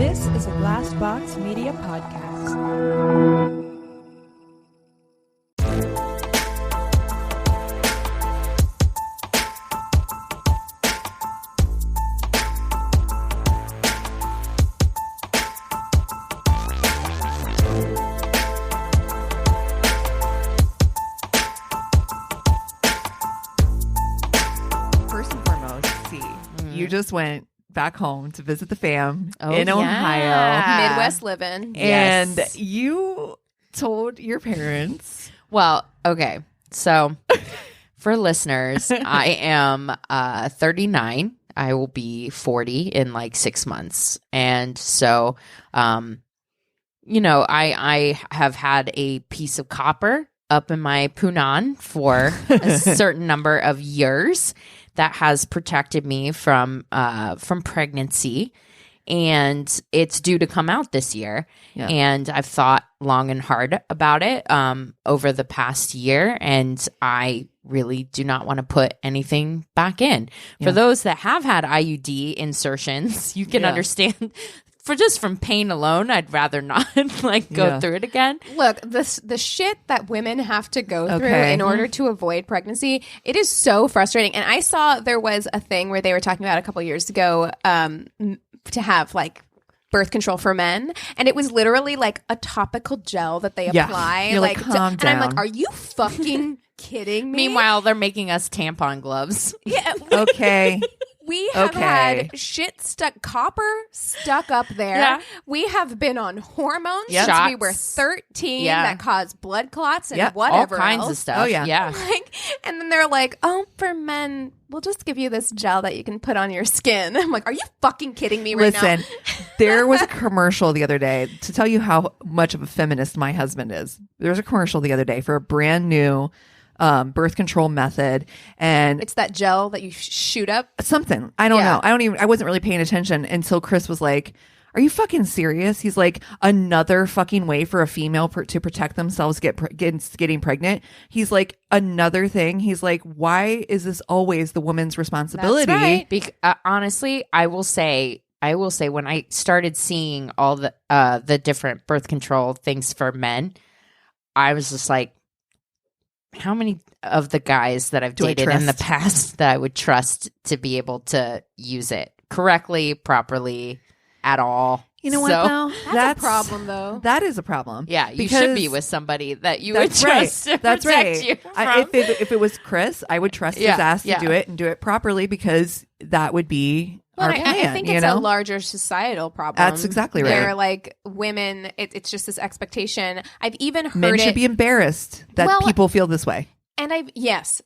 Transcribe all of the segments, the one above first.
This is a Glass Box Media podcast. First and foremost, you just went back home to visit the fam in Ohio. Midwest living. And Yes. you told your parents. Well, okay. So for listeners, I am 39. I will be 40 in like 6 months. And so, I have had a piece of copper up in my punan for a certain number of years that has protected me from pregnancy, and it's due to come out this year. Yeah. And I've thought long and hard about it over the past year, and I really do not want to put anything back in. Yeah. For those that have had IUD insertions, you can understand. For just from pain alone, I'd rather not go through it again. Look, the shit that women have to go through in order to avoid pregnancy, it is so frustrating. And I saw there was a thing where they were talking about a couple years ago to have like birth control for men, and it was literally like a topical gel that they apply. You're like, calm and I'm like, down. are you fucking kidding me? Meanwhile, they're making us tampon gloves. Yeah. Okay. We have had copper stuck up there. Yeah. We have been on hormones Yep. since we Shots. were 13 Yeah. that cause blood clots and Yep. whatever All kinds else. of stuff. Oh, yeah. Yeah. And then they're like, oh, for men, we'll just give you this gel that you can put on your skin. I'm like, are you fucking kidding me right now? Listen, there was a commercial the other day to tell you how much of a feminist my husband is. There was a commercial the other day for a brand new birth control method, and It's that gel that you shoot up. something. I don't Yeah. know. I wasn't really paying attention until Chris was like, are you fucking serious? He's like, another fucking way for a female to protect themselves getting pregnant. He's like, another thing. He's like, why is this always the woman's responsibility? That's right. Honestly, I will say when I started seeing all the different birth control things for men, I was just like, how many of the guys that I've Do I dated in the trust? past that I would trust to be able to use it correctly, properly, at all? You know what, So- though? That's a problem, though. That is a problem. Yeah, you Because- should be with somebody that you would That's right. trust to That's protect right. you If it was Chris, I would trust his ass to do it and do it properly, because that would be Well, our I plan. think you it's know? a larger societal problem. That's exactly right. Where like women, it's just this expectation. I've even heard Men it. should be embarrassed that Well, people feel this way. And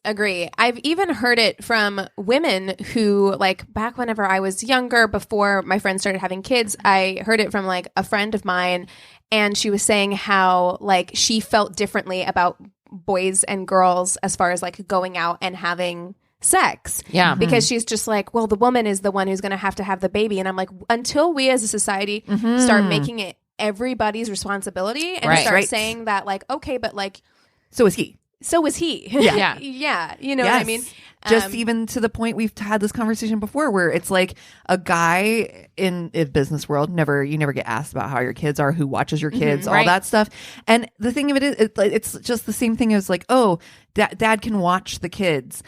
agree. I've even heard it from women who, like, back whenever I was younger, before my friends started having kids, I heard it from like a friend of mine, and she was saying how like she felt differently about boys and girls as far as like going out and having sex. Yeah. Because she's just like, well, the woman is the one who's going to have the baby. And I'm like, until we as a society start making it everybody's responsibility and Right. start Right. saying that, like, okay, but like, So is he. so is he. Yeah. Yeah. You know what I Yes. mean? Just even to the point we've had this conversation before, where it's like a guy in a business world, you never get asked about how your kids are, who watches your kids, all right. that stuff. And the thing of it is, it's just the same thing as like, oh, dad can watch the kids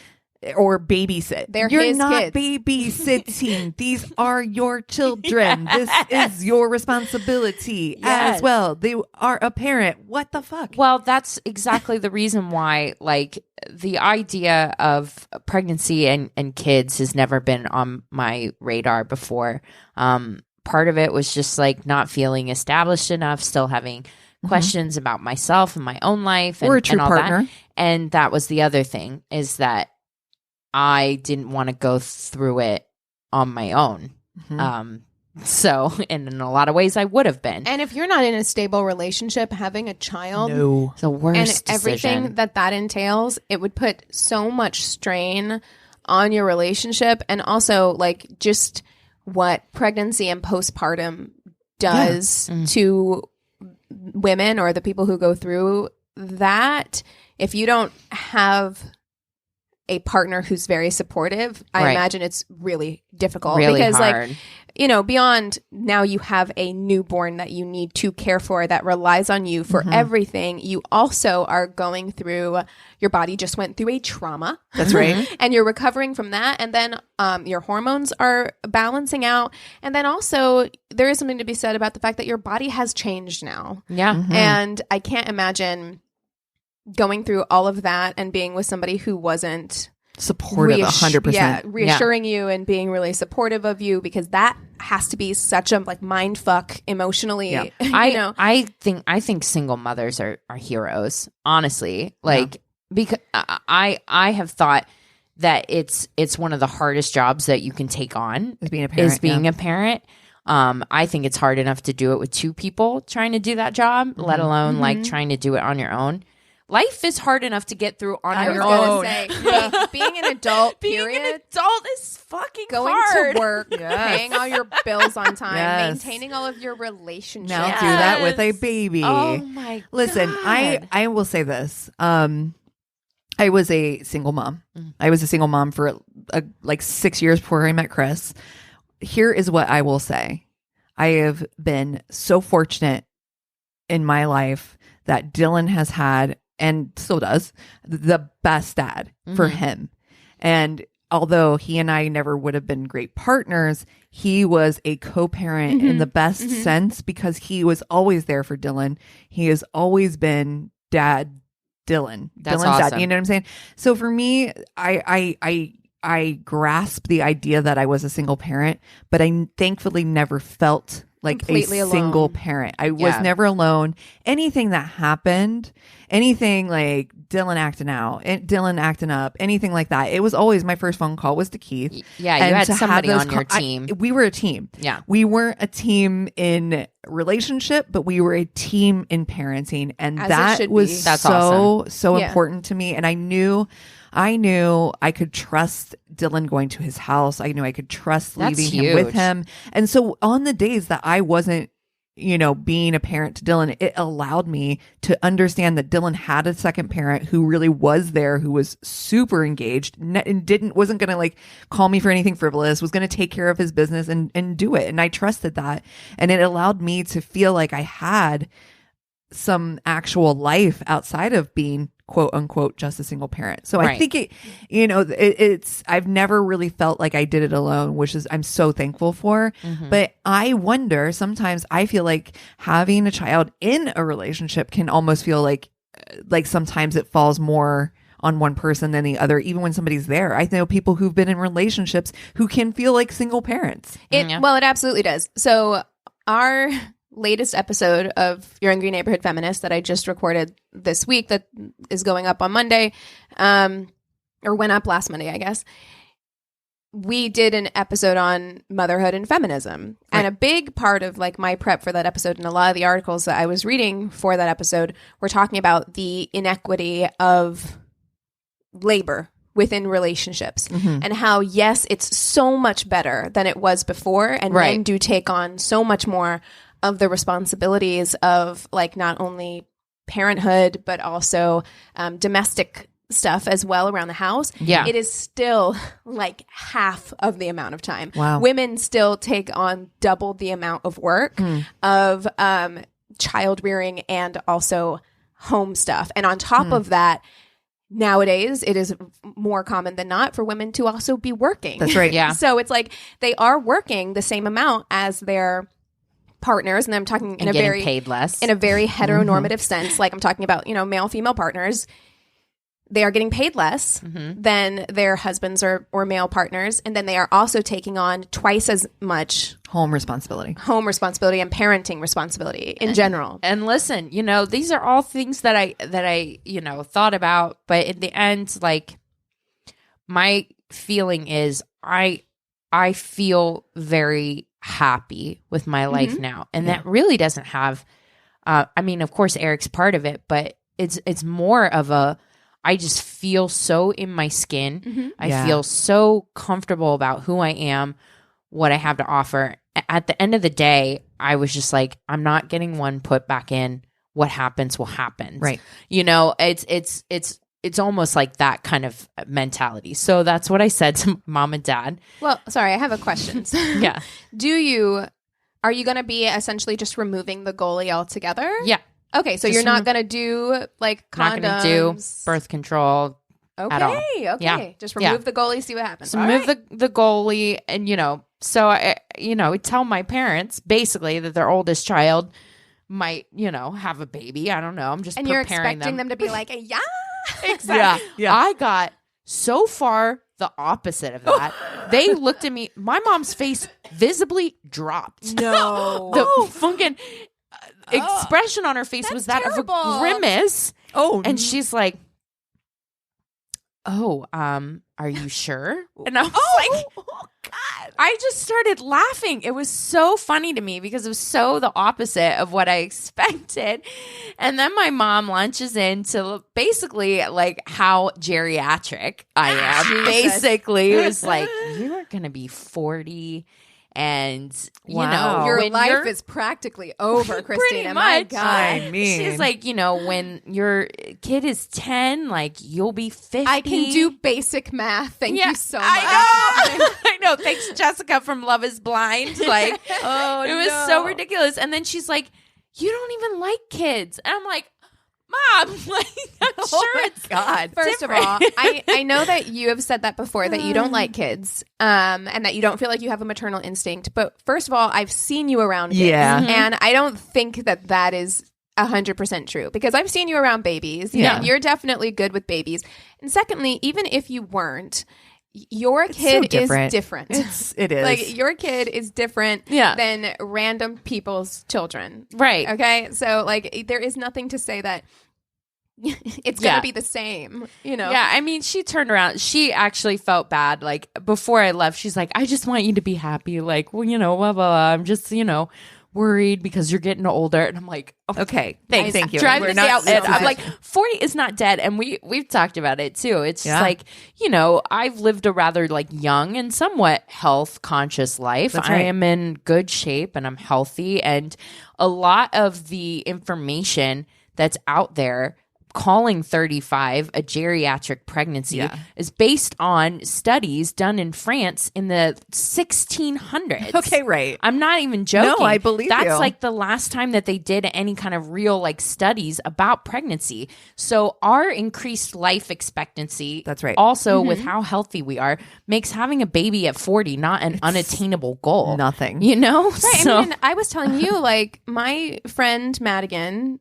or babysit. You're his not kids. babysitting. These are your children. This is your responsibility Yes. as well. They are a parent. What the fuck? Well, that's exactly the reason why, like, the idea of pregnancy and kids has never been on my radar before. Part of it was just like not feeling established enough, still having questions about myself and my own life and, Or a true and all partner. that. And that was the other thing, is that I didn't want to go through it on my own. So, and in a lot of ways I would have been. And if you're not in a stable relationship, having a child No. The worst and everything decision. that entails, it would put so much strain on your relationship, and also like just what pregnancy and postpartum does to women or the people who go through that. If you don't have a partner who's very supportive, I Right. imagine it's really difficult Really because hard. like, you know, beyond now you have a newborn that you need to care for that relies on you for everything. You also are going through, your body just went through a trauma. That's right. And you're recovering from that. And then your hormones are balancing out. And then also there is something to be said about the fact that your body has changed now. Yeah. And I can't imagine going through all of that and being with somebody who wasn't Supportive, 100%. yeah, reassuring you and being really supportive of you, because that has to be such a like mind fuck emotionally. Yeah. You know? I think single mothers are heroes, honestly. Like because I have thought that it's one of the hardest jobs that you can take on Is being a parent. is being a parent. I think it's hard enough to do it with two people trying to do that job, let alone like trying to do it on your own. Life is hard enough to get through on I your was own. gonna say, being an adult, Being period, an adult is fucking going hard. to work, Yes. paying all your bills on time, Yes. maintaining all of your relationships. Now do that with a baby. Oh my Listen, God. I will say this. I was a single mom. I was a single mom for like 6 years before I met Chris. Here is what I will say. I have been so fortunate in my life that Dylan has had, and still does, the best dad for him. And although he and I never would have been great partners, he was a co-parent in the best sense, because he was always there for Dylan. He has always been dad Dylan. That's Dylan's awesome. dad. You know what I'm saying? So for me, I grasp the idea that I was a single parent, but I thankfully never felt like Completely a single alone. parent. I was Yeah. never alone. Anything that happened, anything like Dylan acting out, Dylan acting up, anything like that, it was always my first phone call was to Keith. Yeah, you And had to have somebody those on your team. we were a team. Yeah. We weren't a team in relationship, but we were a team in parenting. And As it that should was be. That's so Yeah. important to me. And I knew I could trust Dylan going to his house. I knew I could trust That's leaving him with huge. him. And so on the days that I wasn't, being a parent to Dylan, it allowed me to understand that Dylan had a second parent who really was there, who was super engaged and wasn't going to like call me for anything frivolous, was going to take care of his business and do it. And I trusted that. And it allowed me to feel like I had some actual life outside of being quote unquote just a single parent. So I Right. think it's I've never really felt like I did it alone, which is I'm so thankful for. But I wonder, sometimes I feel like having a child in a relationship can almost feel like sometimes it falls more on one person than the other, even when somebody's there. I know people who've been in relationships who can feel like single parents. Well, it absolutely does. So our latest episode of Your Angry Neighborhood Feminist that I just recorded this week, that is going up on Monday, or went up last Monday, I guess. We did an episode on motherhood and feminism. Right. And a big part of like my prep for that episode, and a lot of the articles that I was reading for that episode, were talking about the inequity of labor within relationships, and how, yes, it's so much better than it was before, and Right. men do take on so much more of the responsibilities of like not only parenthood but also domestic stuff as well around the house. Yeah. It is still like half of the amount of time. Wow. Women still take on double the amount of work of child rearing and also home stuff. And on top of that, nowadays it is more common than not for women to also be working. That's right. Yeah. So it's like they are working the same amount as their partners, and I'm talking in And a getting very paid less. in a very heteronormative sense. Like I'm talking about, male female partners. They are getting paid less than their husbands or male partners, and then they are also taking on twice as much Home responsibility. home responsibility and parenting responsibility in general. And listen, these are all things that I thought about, but in the end, like, my feeling is I feel very happy with my life now. And that really doesn't have of course Eric's part of it, but it's more of I just feel so in my skin. I feel so comfortable about who I am, what I have to offer. At the end of the day, I was just like, I'm not getting one put back in. What happens will happen. Right. It's it's almost like that kind of mentality. So that's what I said to mom and dad. Well, sorry, I have a question. Yeah. Are you going to be essentially just removing the goalie altogether? Yeah. Okay, so you're not going to do like condoms. Not going to do birth control. Okay. At all. Okay. Yeah. Just remove the goalie, see what happens. So remove the goalie, and so I tell my parents basically that their oldest child might, have a baby. I don't know. I'm just and preparing you're expecting them to be like, yeah. Exactly. Yeah. I got so far the opposite of that. They looked at me. My mom's face visibly dropped. No. The fucking expression on her face was that terrible. of a grimace. Oh, And she's like, "Oh, are you sure?" And I was like, oh God. I just started laughing. It was so funny to me because it was so the opposite of what I expected. And then my mom launches into basically like how geriatric I am. Basically, it was like, you are going to be 40. And, Wow. Your when life you're- is practically over, Pretty Christina. My much. God. I mean, She's like, when your kid is 10, like you'll be 50. I can do basic math. Thank you so much. I know. I know. Thanks, Jessica from Love is Blind. Like, oh, it was so ridiculous. And then she's like, you don't even like kids. And I'm like, Mom, like, I'm sure it's God. First of all, I know that you have said that before, that you don't like kids, and that you don't feel like you have a maternal instinct. But first of all, I've seen you around kids, Yeah. and I don't think that is 100% true, because I've seen you around babies, Yeah. and you're definitely good with babies. And secondly, even if you weren't, your kid is different. It is. Like, your kid is different Yeah. than random people's children. right. Okay? So, like, there is nothing to say that it's going to be the same, Yeah, I mean, she turned around. She actually felt bad. Like, before I left, she's like, I just want you to be happy. Like, well, blah, blah, blah. I'm just, worried because you're getting older. And I'm like, oh, okay. thanks. Thank you. Driving We're this not- outlet. this is I'm it. like, 40 is not dead. And we've talked about it too. It's just Yeah. like, I've lived a rather like young and somewhat health conscious life. That's I right. am in good shape and I'm healthy. And a lot of the information that's out there calling 35 a geriatric pregnancy Yeah. is based on studies done in France in the 1600s. Okay, right. I'm not even joking. No, I believe That's you. like the last time that they did any kind of real like studies about pregnancy. So our increased life expectancy, That's right. also with how healthy we are, makes having a baby at 40 not an unattainable goal. Nothing. Right. Right. So, I mean, I was telling you, like, my friend Madigan,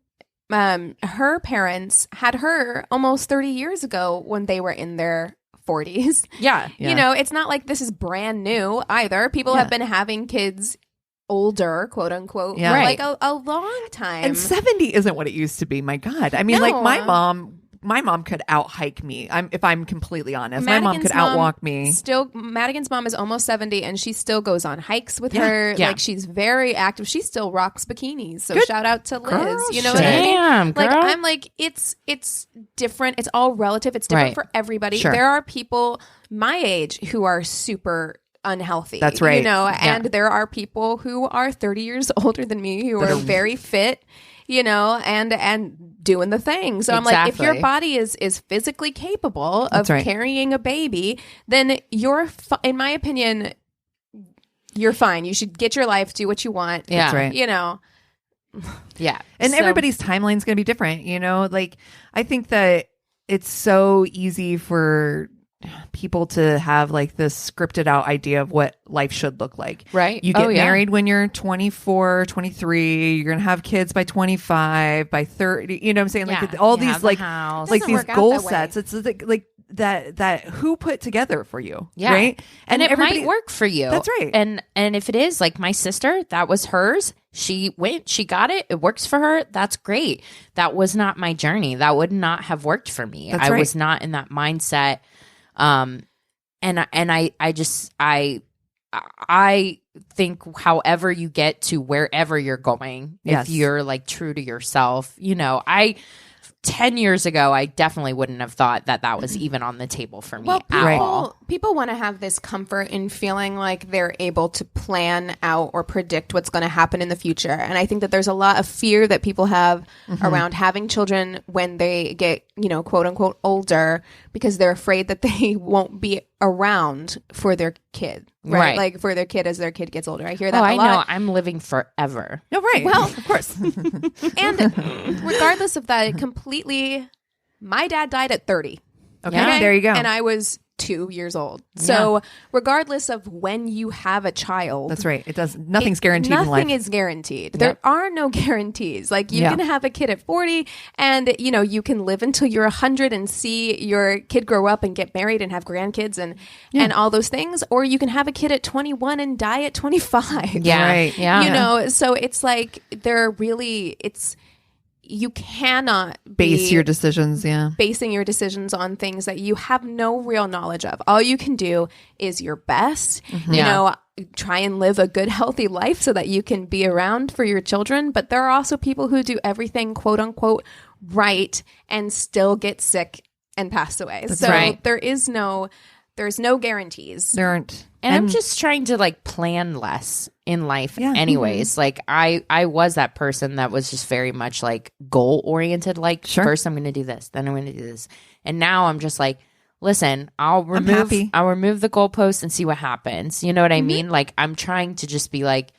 her parents had her almost 30 years ago when they were in their 40s. yeah. Yeah. It's not like this is brand new either. People have been having kids older, quote unquote, Yeah. for Right. like a long time. And 70 isn't what it used to be. My God. I mean, No. like my mom could out hike me. If I'm completely honest, my mom Madigan's could outwalk me. Madigan's mom is almost 70, and she still goes on hikes with Yeah. her. Yeah. Like, she's very active. She still rocks bikinis. So Good shout out to Liz. girl. You know what I mean? Damn, Like, girl. I'm like, it's different. It's all relative. It's different Right. for everybody. Sure. There are people my age who are super unhealthy. That's right. And there are people who are 30 years older than me who are very fit, and doing the thing. So I'm like, if your Exactly. body is physically capable of That's right. carrying a baby, then in my opinion, you're fine. You should get your life, do what you want. Yeah. That's right. Yeah. And So- everybody's timeline is going to be different, Like, I think that it's so easy for people to have like this scripted out idea of what life should look like. Right. You get Oh, yeah. married when you're 24, 23, you're going to have kids by 25, by 30, you know what I'm saying? Yeah. Like all You these have the like house. like Doesn't these work out goal that way. sets. It's like that who put together for you, Yeah. right? And it everybody- might work for you. That's right. And if it is, like my sister, that was hers. She went, she got it. It works for her. That's great. That was not my journey. That would not have worked for me. That's I right. was not in that mindset. I think however you get to wherever you're going, Yes. if you're like true to yourself, 10 years ago, I definitely wouldn't have thought that was even on the table for me Well, at all. people want to have this comfort in feeling like they're able to plan out or predict what's going to happen in the future. And I think that there's a lot of fear that people have around having children when they get quote unquote older because they're afraid that they won't be around for their kid, right? Like for their kid as their kid gets older. I hear that a lot. I know. I'm living forever. No, right. Well, of course. And regardless of that, my dad died at 30. Okay, there you go. And I was 2 years old. So regardless of when you have a child, that's right. Nothing's guaranteed in life. Nothing is guaranteed. There are no guarantees. Like you can have a kid at 40 and you can live until you're 100 and see your kid grow up and get married and have grandkids and all those things, or you can have a kid at 21 and die at 25. Yeah. Right. Yeah. So it's like you cannot base your decisions, basing your decisions on things that you have no real knowledge of. All you can do is your best, try and live a good, healthy life so that you can be around for your children. But there are also people who do everything, quote unquote, right and still get sick and pass away. That's so right. there's no guarantees. There aren't. And I'm just trying to like plan less in life anyways. Mm-hmm. Like I was that person that was just very much like goal oriented. Like first I'm going to do this, then I'm going to do this. And now I'm just like, listen, I'll remove the goalpost and see what happens. You know what I mean? Like I'm trying to just be like,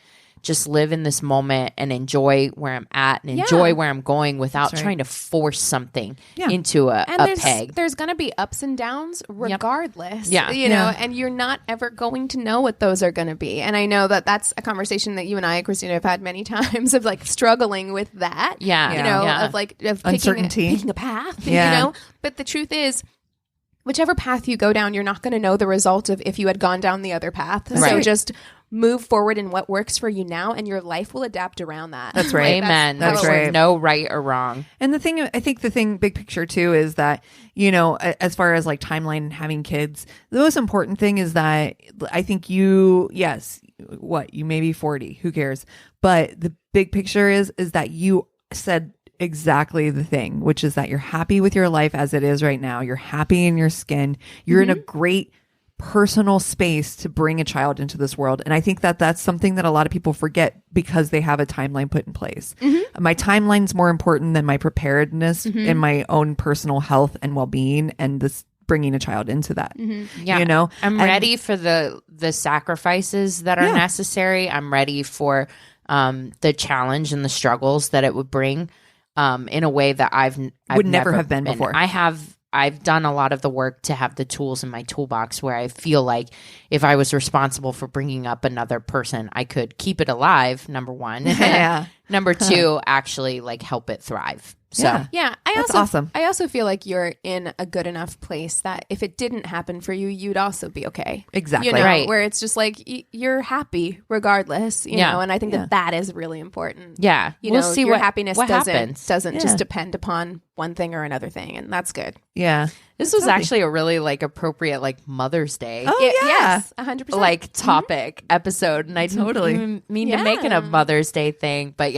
just live in this moment and enjoy where I'm at and enjoy where I'm going without trying to force something into a peg. There's going to be ups and downs regardless, and you're not ever going to know what those are going to be. And I know that that's a conversation that you and I, Christina, have had many times of like struggling with that, of uncertainty, picking a path, but the truth is, whichever path you go down, you're not going to know the result of if you had gone down the other path. Right. So just move forward in what works for you now, and your life will adapt around that. That's right. Amen. That's right. No right or wrong. And I think the thing, big picture too, is that, as far as like timeline and having kids, the most important thing is that I think you may be 40, who cares? But the big picture is that you said exactly the thing, which is that you're happy with your life as it is right now. You're happy in your skin. You're in a great personal space to bring a child into this world. And I think that that's something that a lot of people forget because they have a timeline put in place. My timeline's more important than my preparedness in my own personal health and well-being and this bringing a child into that. I'm ready for the sacrifices that are necessary. I'm ready for the challenge and the struggles that it would bring in a way that I've never have been before. I've done a lot of the work to have the tools in my toolbox where I feel like if I was responsible for bringing up another person, I could keep it alive, number one. Number two, actually like help it thrive. So that's awesome. I also feel like you're in a good enough place that if it didn't happen for you, you'd also be okay. Exactly. Right. Where it's just like you're happy regardless, you know, and I think that is really important. Yeah. We'll see your happiness happens. doesn't just depend upon one thing or another thing, and that's good. Yeah. This was actually a really like appropriate like Mother's Day. Oh yeah. Yes, 100%. Like topic episode, and I didn't mean to make it a Mother's Day thing, but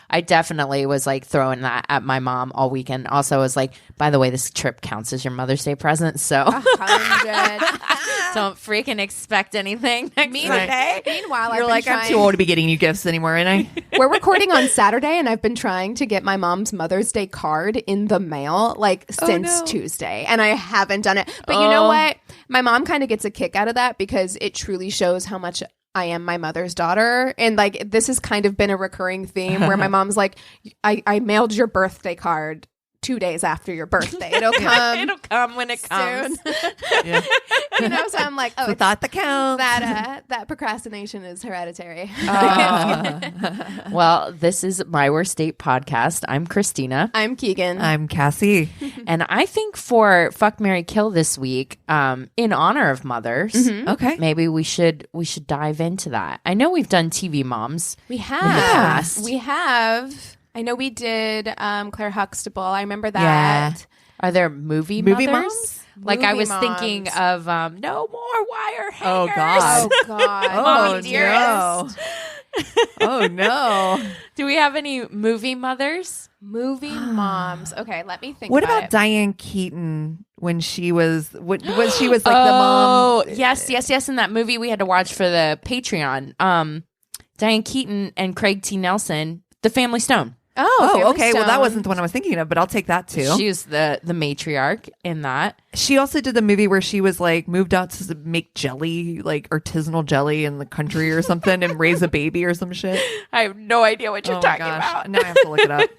I definitely was like throwing that at my mom all weekend. Also, was like, by the way, this trip counts as your Mother's Day present, so 100. don't freaking expect anything next day. Meanwhile, you're like, I'm too old to be getting you gifts anymore, and I. We're recording on Saturday, and I've been trying to get my mom's Mother's Day card in the mail since Tuesday, and I haven't done it. But you know what? My mom kind of gets a kick out of that because it truly shows how much I am my mother's daughter. And like, this has kind of been a recurring theme where my mom's like, I mailed your birthday card 2 days after your birthday. It'll come. It'll come when it comes. So I'm like, the thought that counts. That procrastination is hereditary. Well, this is My Worst Date podcast. I'm Christina. I'm Keegan. I'm Cassie. And I think for Fuck, Marry, Kill this week, in honor of mothers, okay, maybe we should dive into that. I know we've done TV moms. We have. We have. I know we did Claire Huxtable. I remember that. Yeah. Are there movie mothers? Moms? Like I was thinking of No More Wire Hangers. Oh God. Oh God. Mommy dearest. Oh no. Do we have any movie mothers? Movie moms. Okay, let me think. What about Diane Keaton when she was like the mom? Oh, yes. In that movie we had to watch for the Patreon. Diane Keaton and Craig T. Nelson, The Family Stone. Oh, okay. Well, that Stone. wasn't the one I was thinking of, but I'll take that too. She was the matriarch in that. She also did the movie where she was like moved out to make jelly, like artisanal jelly in the country or something, and raise a baby or some shit. I have no idea what you're talking about. Now I have to look it up.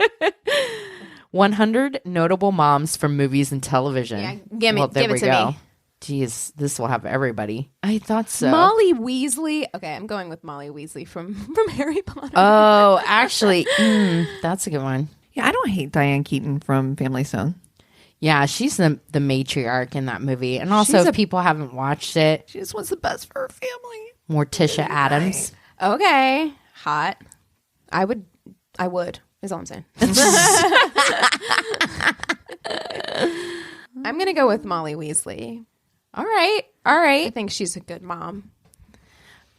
100 notable moms from movies and television. Yeah, give it to me. Jeez, this will have everybody. I thought so. Molly Weasley. Okay, I'm going with Molly Weasley from Harry Potter. Oh, actually, that's a good one. Yeah, I don't hate Diane Keaton from Family Stone. Yeah, she's the matriarch in that movie. And also, if people haven't watched it, She just wants the best for her family. Morticia Addams. Okay, hot. I would. Is all I'm saying. I'm gonna go with Molly Weasley. All right. I think she's a good mom.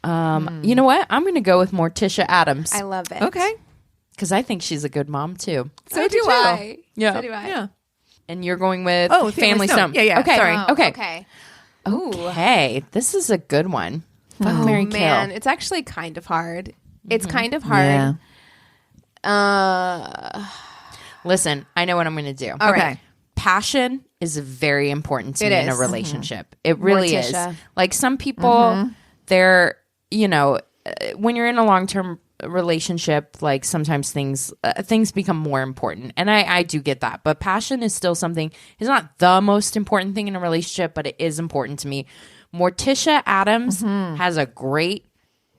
You know what? I'm going to go with Morticia Addams. I love it. Okay. Because I think she's a good mom, too. So do I. Yeah. So do I. Yeah. And you're going with Family Stone. Yeah. Okay. Sorry. Okay. Okay. This is a good one. Fuck, Oh Mary, man, kill. it's actually kind of hard. It's kind of hard. Listen, I know what I'm going to do. All right. Passion is very important to It me in a is. relationship. It really Morticia. is. Like some people, they're, when you're in a long-term relationship, like sometimes things become more important. And I do get that. But passion is still something, it's not the most important thing in a relationship, but it is important to me. Morticia Addams has a great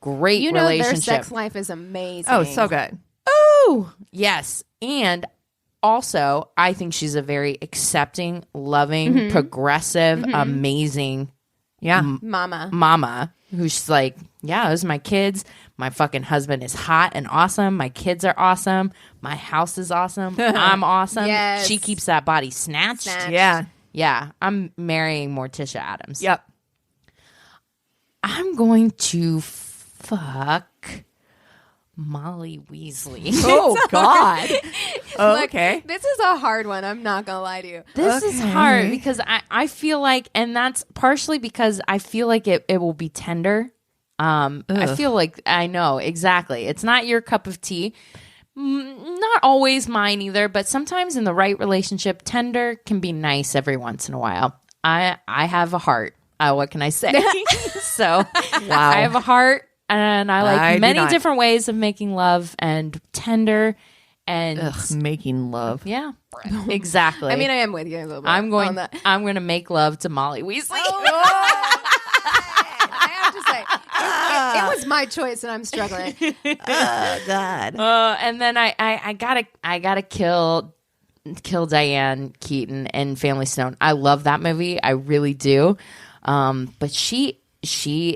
You know, relationship. their sex life is amazing. Oh, so good. Oh, yes. And also, I think she's a very accepting, loving, progressive, amazing mama who's like, yeah, those are my kids. My fucking husband is hot and awesome. My kids are awesome. My house is awesome. I'm awesome. Yes. She keeps that body snatched. Yeah. Yeah, I'm marrying Morticia Addams. Yep. I'm going to fuck Molly Weasley. Oh, God. Look, Okay. this is a hard one. I'm not gonna lie to you. This is hard because I feel like, and that's partially because I feel like it will be tender. I feel like, I know, exactly. It's not your cup of tea. Not always mine either, but sometimes in the right relationship, tender can be nice every once in a while. I have a heart. What can I say? So I have a heart, and I like many different ways of making love, and tender and Making love. yeah, exactly. I mean, I am with you a little bit. I'm going on that. to make love to Molly Weasley. I have to say, it was my choice, and I'm struggling. Oh, God. And then I gotta kill Diane Keaton in Family Stone. I love that movie. I really do. But she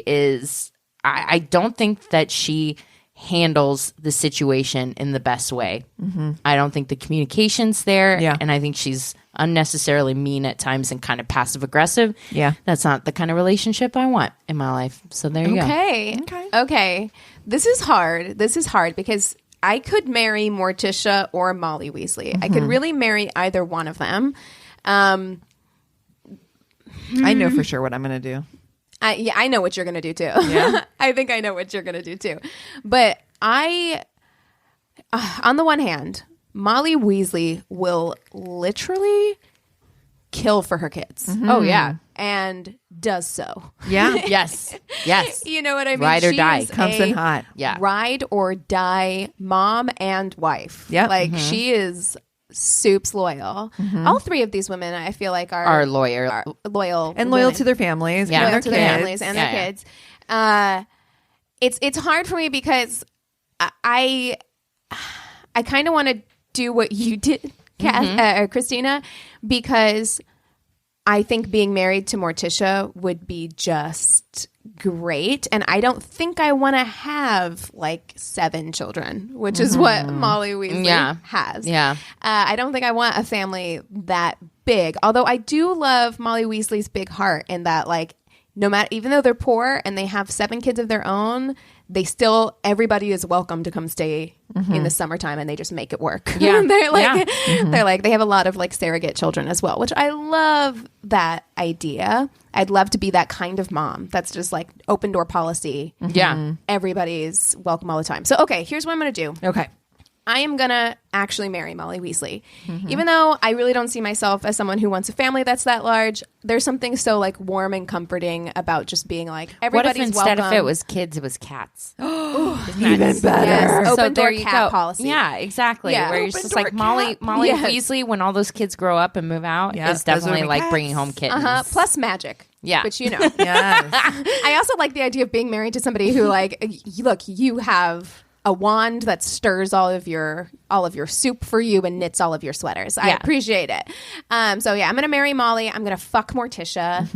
is. I don't think that she handles the situation in the best way. I don't think the communication's there. Yeah. And I think she's unnecessarily mean at times and kind of passive aggressive. Yeah. That's not the kind of relationship I want in my life. So there you go. Okay. This is hard because I could marry Morticia or Molly Weasley. I could really marry either one of them. I know for sure what I'm going to do. I know what you're going to do too. Yeah. I think I know what you're going to do too. But on the one hand, Molly Weasley will literally kill for her kids. Oh, yeah. And does so. Yeah. Yes. Yes. You know what I mean? Ride or She die. is Comes a in hot. Yeah. Ride or die mom and wife. Yep. Like she is soups loyal. All three of these women I feel like are loyal. loyal. And loyal women. to their families. Yeah. And Loyal their to their kids. families and Yeah, their kids. It's hard for me because I kind of want to do what you did, Christina, because I think being married to Morticia would be just great. And I don't think I want to have like 7 children, which is what Molly Weasley has. Yeah. I don't think I want a family that big, although I do love Molly Weasley's big heart in that, like, no matter, even though they're poor and they have 7 kids of their own, they still, everybody is welcome to come stay in the summertime, and they just make it work. Yeah. They're like, they're like, they have a lot of like surrogate children as well, which I love that idea. I'd love to be that kind of mom. That's just like open door policy. Yeah. Everybody's welcome all the time. So, okay, here's what I'm going to do. Okay. I am going to actually marry Molly Weasley. Even though I really don't see myself as someone who wants a family that's that large, there's something so like warm and comforting about just being like, What if everybody's instead welcome. if it was kids, it was cats? Even better. Yes, So open there door you cat go. policy. Yeah, exactly. Yeah. Where you're Open just door like Molly Yes. Weasley, when all those kids grow up and move out, Yeah, is those would definitely be like cats. bringing home kittens. Plus magic. Yeah. Which, you know. Yes. I also like the idea of being married to somebody who like, look, you have a wand that stirs all of your soup for you and knits all of your sweaters. I Yeah. appreciate it. So yeah, I'm gonna marry Molly. I'm gonna fuck Morticia,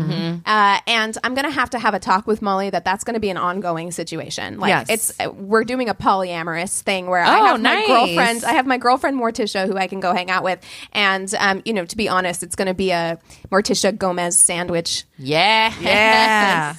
and I'm gonna have to have a talk with Molly that's gonna be an ongoing situation. Like Yes. we're doing a polyamorous thing where Oh, I have nice. my girlfriend. I have my girlfriend Morticia who I can go hang out with, and to be honest, it's gonna be a Morticia Gomez sandwich Yeah. Yeah.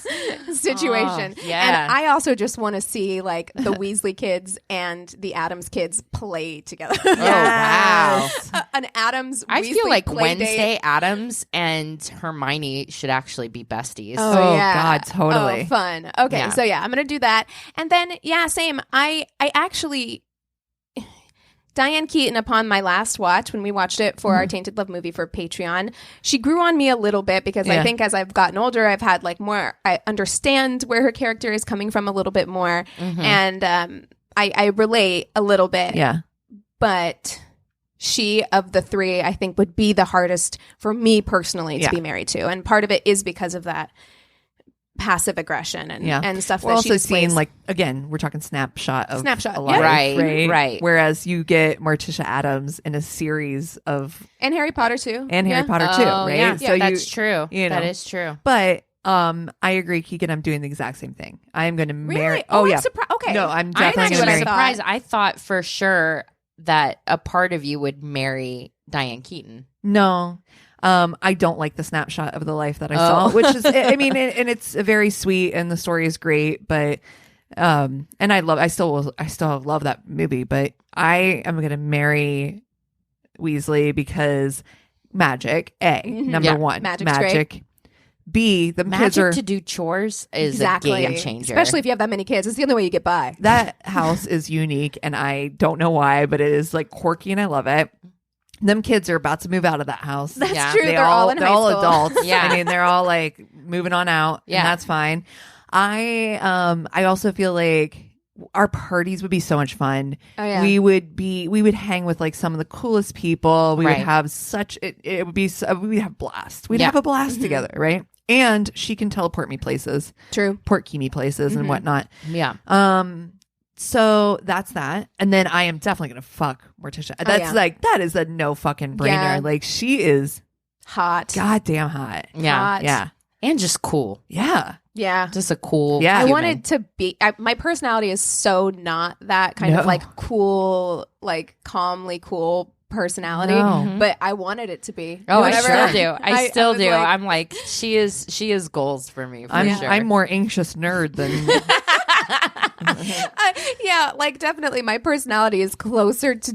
situation. Oh, yeah. And I also just want to see like the Weasley kids and the Addams kids play together. Oh, wow. An Addams I Weasley feel like play Wednesday date. Adams and Hermione should actually be besties. Oh, God, totally. Oh, fun. Okay, Yeah. so yeah, I'm gonna do that. And then same. I actually Diane Keaton, upon my last watch, when we watched it for our Tainted Love movie for Patreon, she grew on me a little bit because I Yeah. think as I've gotten older, I've had like more, I understand where her character is coming from a little bit more. And I relate a little bit. Yeah. But she, of the three, I think would be the hardest for me personally to Yeah. be married to. And part of it is because of that passive aggression and stuff We're that also she displays. seeing like, again, we're talking snapshot of Snapshot, a life, yeah. Right. Whereas you get Morticia Addams in a series of and Harry Potter too. and Harry Yeah. Potter too, Oh, right? Yeah, So that's true. you know. That is true. But I agree, Keegan. I'm doing the exact same thing. I am going to marry. Really? Oh, I'm yeah. surprised. Okay. No, I'm I'm definitely actually going to marry. surprised. I thought for sure that a part of you would marry Diane Keaton. No. I don't like the snapshot of the life that I saw, which is, I mean, and it's very sweet and the story is great, but, and I still love that movie, but I am going to marry Weasley because magic, number Yeah, one, magic's magic. B, the kids Magic are, to do chores is Exactly. a game changer. Especially if you have that many kids. It's the only way you get by. that house is unique and I don't know why, but it is like quirky and I love it. Them kids are about to move out of that house. That's Yeah. true. They're all in they're high all school. adults. Yeah. I mean, they're all like moving on out. Yeah. And that's fine. I also feel like our parties would be so much fun. Oh, yeah. We would hang with like some of the coolest people. We Right. would have such it would be we'd have blast. We'd Yeah. have a blast together, right? And she can teleport me places, True. portkey me places and whatnot. yeah. So that's that. And then I am definitely going to fuck Morticia. That's yeah. like, that is a no fucking brainer. Yeah. Like she is Hot. goddamn hot. Yeah. Hot. Yeah. And just cool. Yeah. Yeah. Just a cool. Yeah. I human. wanted to be. my personality is so not that kind No. of like cool, like calmly cool personality, No. but I wanted it to be. Oh, Whenever- I still do. I still was do. like- I'm like, she is goals for me. For I'm sure. I'm more anxious nerd than yeah, like definitely my personality is closer to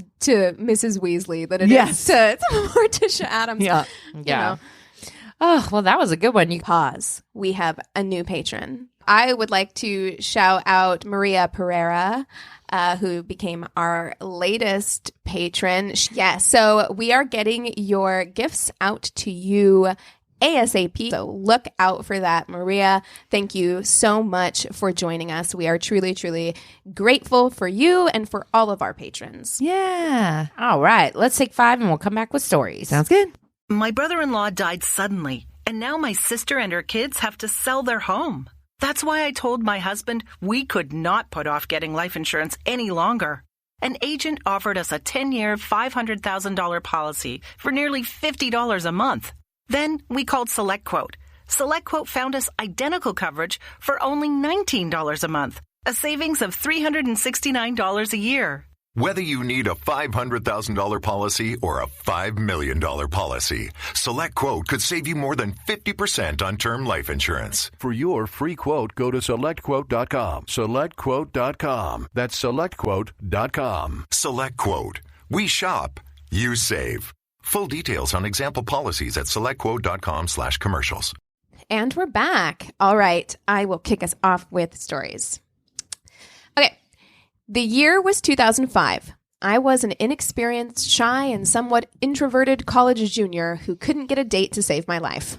Mrs. Weasley than it Yes. is to Morticia Addams. yeah. yeah. know. Oh well, that was a good one. You Pause. We have a new patron. I would like to shout out Maria Pereira, who became our latest patron. Yeah, so we are getting your gifts out to you ASAP. So look out for that, Maria. Thank you so much for joining us. We are truly, truly grateful for you and for all of our patrons. Yeah. all right? Let's take 5 and we'll come back with stories. Sounds good. My brother-in-law died suddenly, and now my sister and her kids have to sell their home. That's why I told my husband we could not put off getting life insurance any longer. An agent offered us a 10-year, $500,000 policy for nearly $50 a month. Then we called SelectQuote. SelectQuote found us identical coverage for only $19 a month, a savings of $369 a year. Whether you need a $500,000 policy or a $5 million policy, SelectQuote could save you more than 50% on term life insurance. For your free quote, go to SelectQuote.com. SelectQuote.com. That's SelectQuote.com. SelectQuote. We shop, you save. Full details on example policies at SelectQuote.com/commercials. And we're back. All right. I will kick us off with stories. Okay. The year was 2005. I was an inexperienced, shy, and somewhat introverted college junior who couldn't get a date to save my life.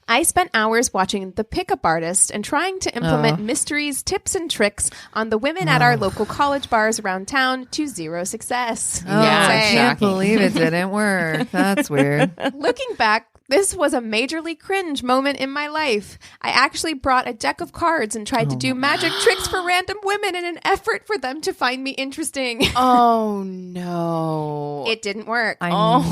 I spent hours watching The Pickup Artist and trying to implement mysteries, tips, and tricks on the women at our local college bars around town to zero success. Oh, I can't believe it didn't work. That's weird. Looking back, this was a majorly cringe moment in my life. I actually brought a deck of cards and tried to do magic tricks for random women in an effort for them to find me interesting. Oh, no. It didn't work. I'm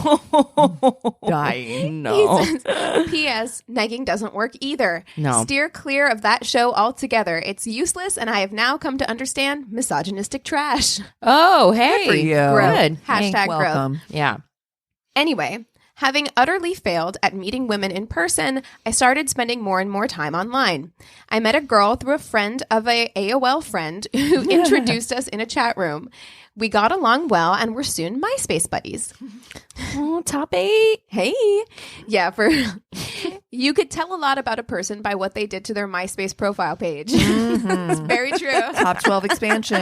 dying. No. He says, P.S. Negging doesn't work either. No. Steer clear of that show altogether. It's useless, and I have now come to understand misogynistic trash. Oh, hey. Good for you. Good. Hashtag growth. Welcome. Yeah. Anyway, having utterly failed at meeting women in person, I started spending more and more time online. I met a girl through a friend of a AOL friend who introduced us in a chat room. We got along well and were soon MySpace buddies. Oh, top 8. Hey. Yeah, you could tell a lot about a person by what they did to their MySpace profile page. It's very true. Top 12 expansion.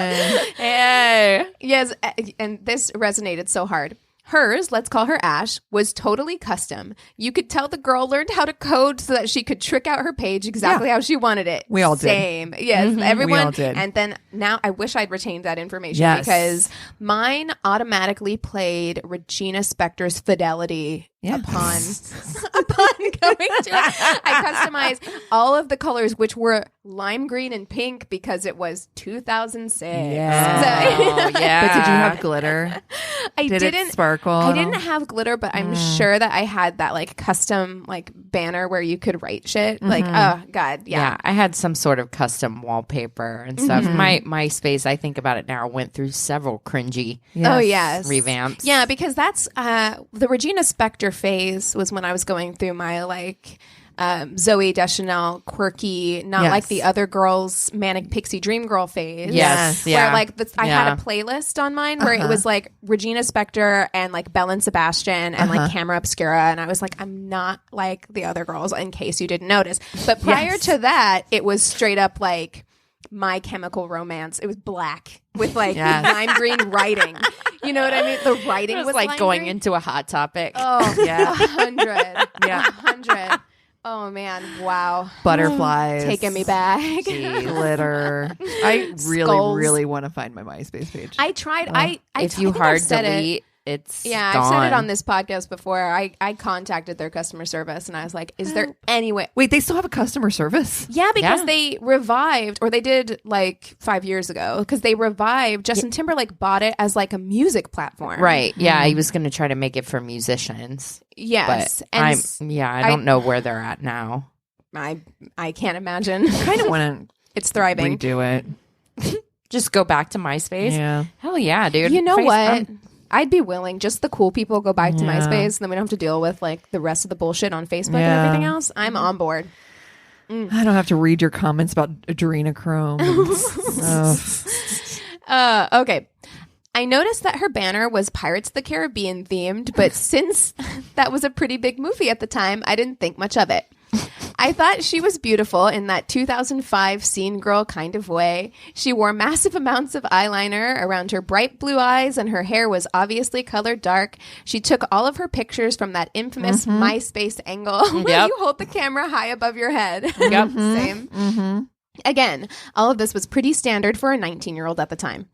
Hey. Yes, and this resonated so hard. Hers, let's call her Ash, was totally custom. You could tell the girl learned how to code so that she could trick out her page exactly how she wanted it. We all did. Same. Yes, everyone. We all did. And then now I wish I'd retained that information Yes. because mine automatically played Regina Spektor's Fidelity upon going to it. I customized all of the colors, which were lime green and pink because it was 2006. Yeah. Oh, yeah. But did you have glitter? I Did didn't it sparkle? I didn't have glitter, but I'm sure that I had that like custom like banner where you could write shit. Like, oh god, Yeah, I had some sort of custom wallpaper and stuff. My MySpace, I think about it now, went through several cringy Oh yes, revamps. Yeah, because that's the Regina Spektor phase was when I was going through my like Zooey Deschanel quirky, not Yes. like the other girls manic pixie dream girl phase. Yes, Where yeah. like I had Yeah. a playlist on mine where it was like Regina Spektor and like Belle and Sebastian and like Camera Obscura, and I was like, I'm not like the other girls, in case you didn't notice. But prior to that, it was straight up like My Chemical Romance. It was black with like lime green writing. You know what I mean? The writing It was was like lime going green. into a hot topic. Oh Yeah. 100. Yeah. 100. Oh man, wow. Butterflies. Taking me back. Glitter. I really, Skulls. really want to find my MySpace page. I tried. I if I you think I've hard said it. delete, it's Yeah, gone. I've said it on this podcast before. I contacted their customer service and I was like, is there any way? Wait, they still have a customer service? Yeah, because Yeah. they revived, or they did like 5 years ago, because they revived. Justin Timberlake bought it as like a music platform. Right. Yeah, he was going to try to make it for musicians. Yes. But And I don't know where they're at now. I can't imagine. Kind of want It's to thriving. redo it. Just go back to MySpace. Yeah. Hell yeah, dude. You know Face- what? I'd be willing. Just the cool people go back to Yeah. MySpace, and then we don't have to deal with like the rest of the bullshit on Facebook and Yeah. everything else. I'm on board. I don't have to read your comments about adrenochrome. Okay. I noticed that her banner was Pirates of the Caribbean themed, but since that was a pretty big movie at the time, I didn't think much of it. I thought she was beautiful in that 2005 scene girl kind of way. She wore massive amounts of eyeliner around her bright blue eyes, and her hair was obviously colored dark. She took all of her pictures from that infamous MySpace angle where Yep. you hold the camera high above your head. Yep. Same. Again, all of this was pretty standard for a 19-year-old at the time.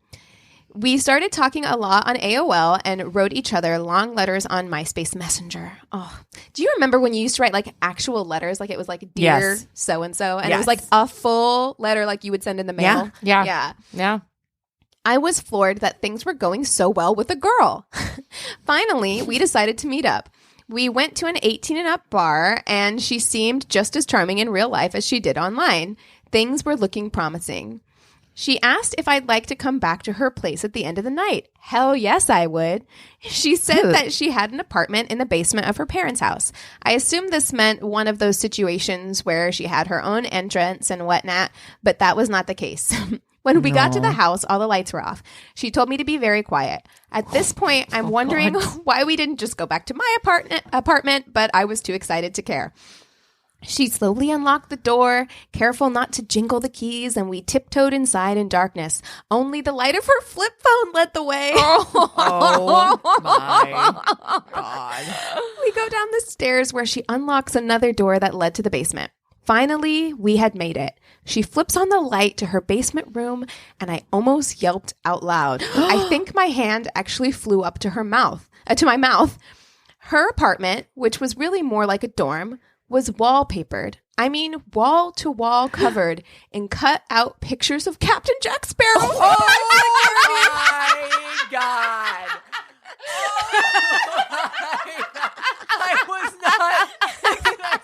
We started talking a lot on AOL and wrote each other long letters on MySpace Messenger. Oh, do you remember when you used to write like actual letters? Like it was like dear Yes. so-and-so. And it Yes. was like a full letter like you would send in the mail. Yeah. Yeah. Yeah. I was floored that things were going so well with a girl. Finally, we decided to meet up. We went to an 18 and up bar, and she seemed just as charming in real life as she did online. Things were looking promising. She asked if I'd like to come back to her place at the end of the night. Hell yes, I would. She said that she had an apartment in the basement of her parents' house. I assumed this meant one of those situations where she had her own entrance and whatnot, but that was not the case. When we got to the house, all the lights were off. She told me to be very quiet. At this point, I'm wondering why we didn't just go back to my apartment, but I was too excited to care. She slowly unlocked the door, careful not to jingle the keys, and we tiptoed inside in darkness. Only the light of her flip phone led the way. Oh my God. We go down the stairs where she unlocks another door that led to the basement. Finally, we had made it. She flips on the light to her basement room, and I almost yelped out loud. I think my hand actually flew up to to my mouth. Her apartment, which was really more like a dorm, was wallpapered. I mean, wall to wall covered in cut out pictures of Captain Jack Sparrow. Oh my God. I was not expecting that.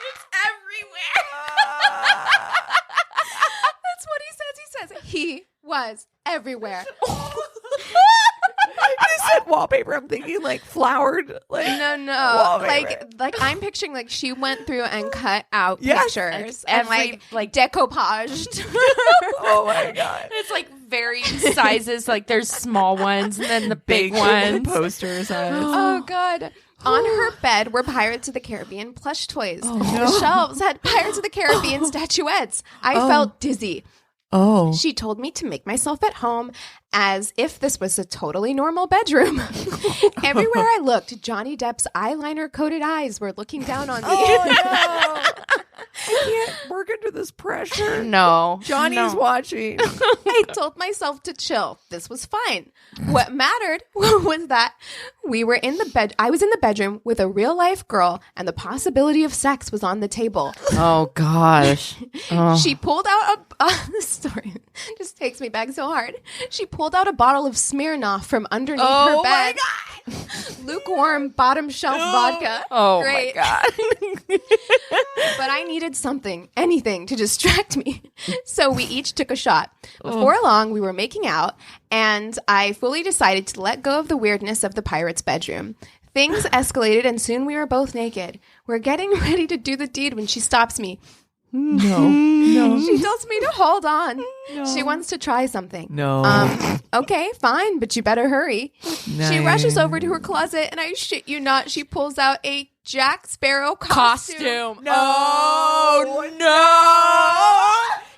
It's everywhere. That's what he says. He says he was everywhere. You said wallpaper. I'm thinking like flowered. Like No. wallpaper. Like I'm picturing like she went through and cut out Yes. pictures Like, and like decoupaged. Oh my God. it's like varying sizes. Like there's small ones and then the big ones. Poster size. Oh God. On her bed were Pirates of the Caribbean plush toys. The shelves had Pirates of the Caribbean statuettes. I felt dizzy. Oh. She told me to make myself at home as if this was a totally normal bedroom. Everywhere I looked, Johnny Depp's eyeliner-coated eyes were looking down on me. Oh no. I can't work under this pressure. No. Johnny's watching. I told myself to chill. This was fine. What mattered was that I was in the bedroom with a real life girl and the possibility of sex was on the table. Oh gosh. Oh. She pulled out this story just takes me back so hard. She pulled out a bottle of Smirnoff from underneath her bed. Oh my God. Lukewarm bottom shelf vodka. Oh Great. my God. But I needed something, anything to distract me. So we each took a shot. Before long, we were making out, and I fully decided to let go of the weirdness of the pirate's bedroom. Things escalated, and soon we were both naked. We're getting ready to do the deed when she stops me. No. She tells me to hold on. She wants to try something. No. Okay, fine, but you better hurry. She rushes over to her closet, and I shit you not, she pulls out a Jack Sparrow costume. No.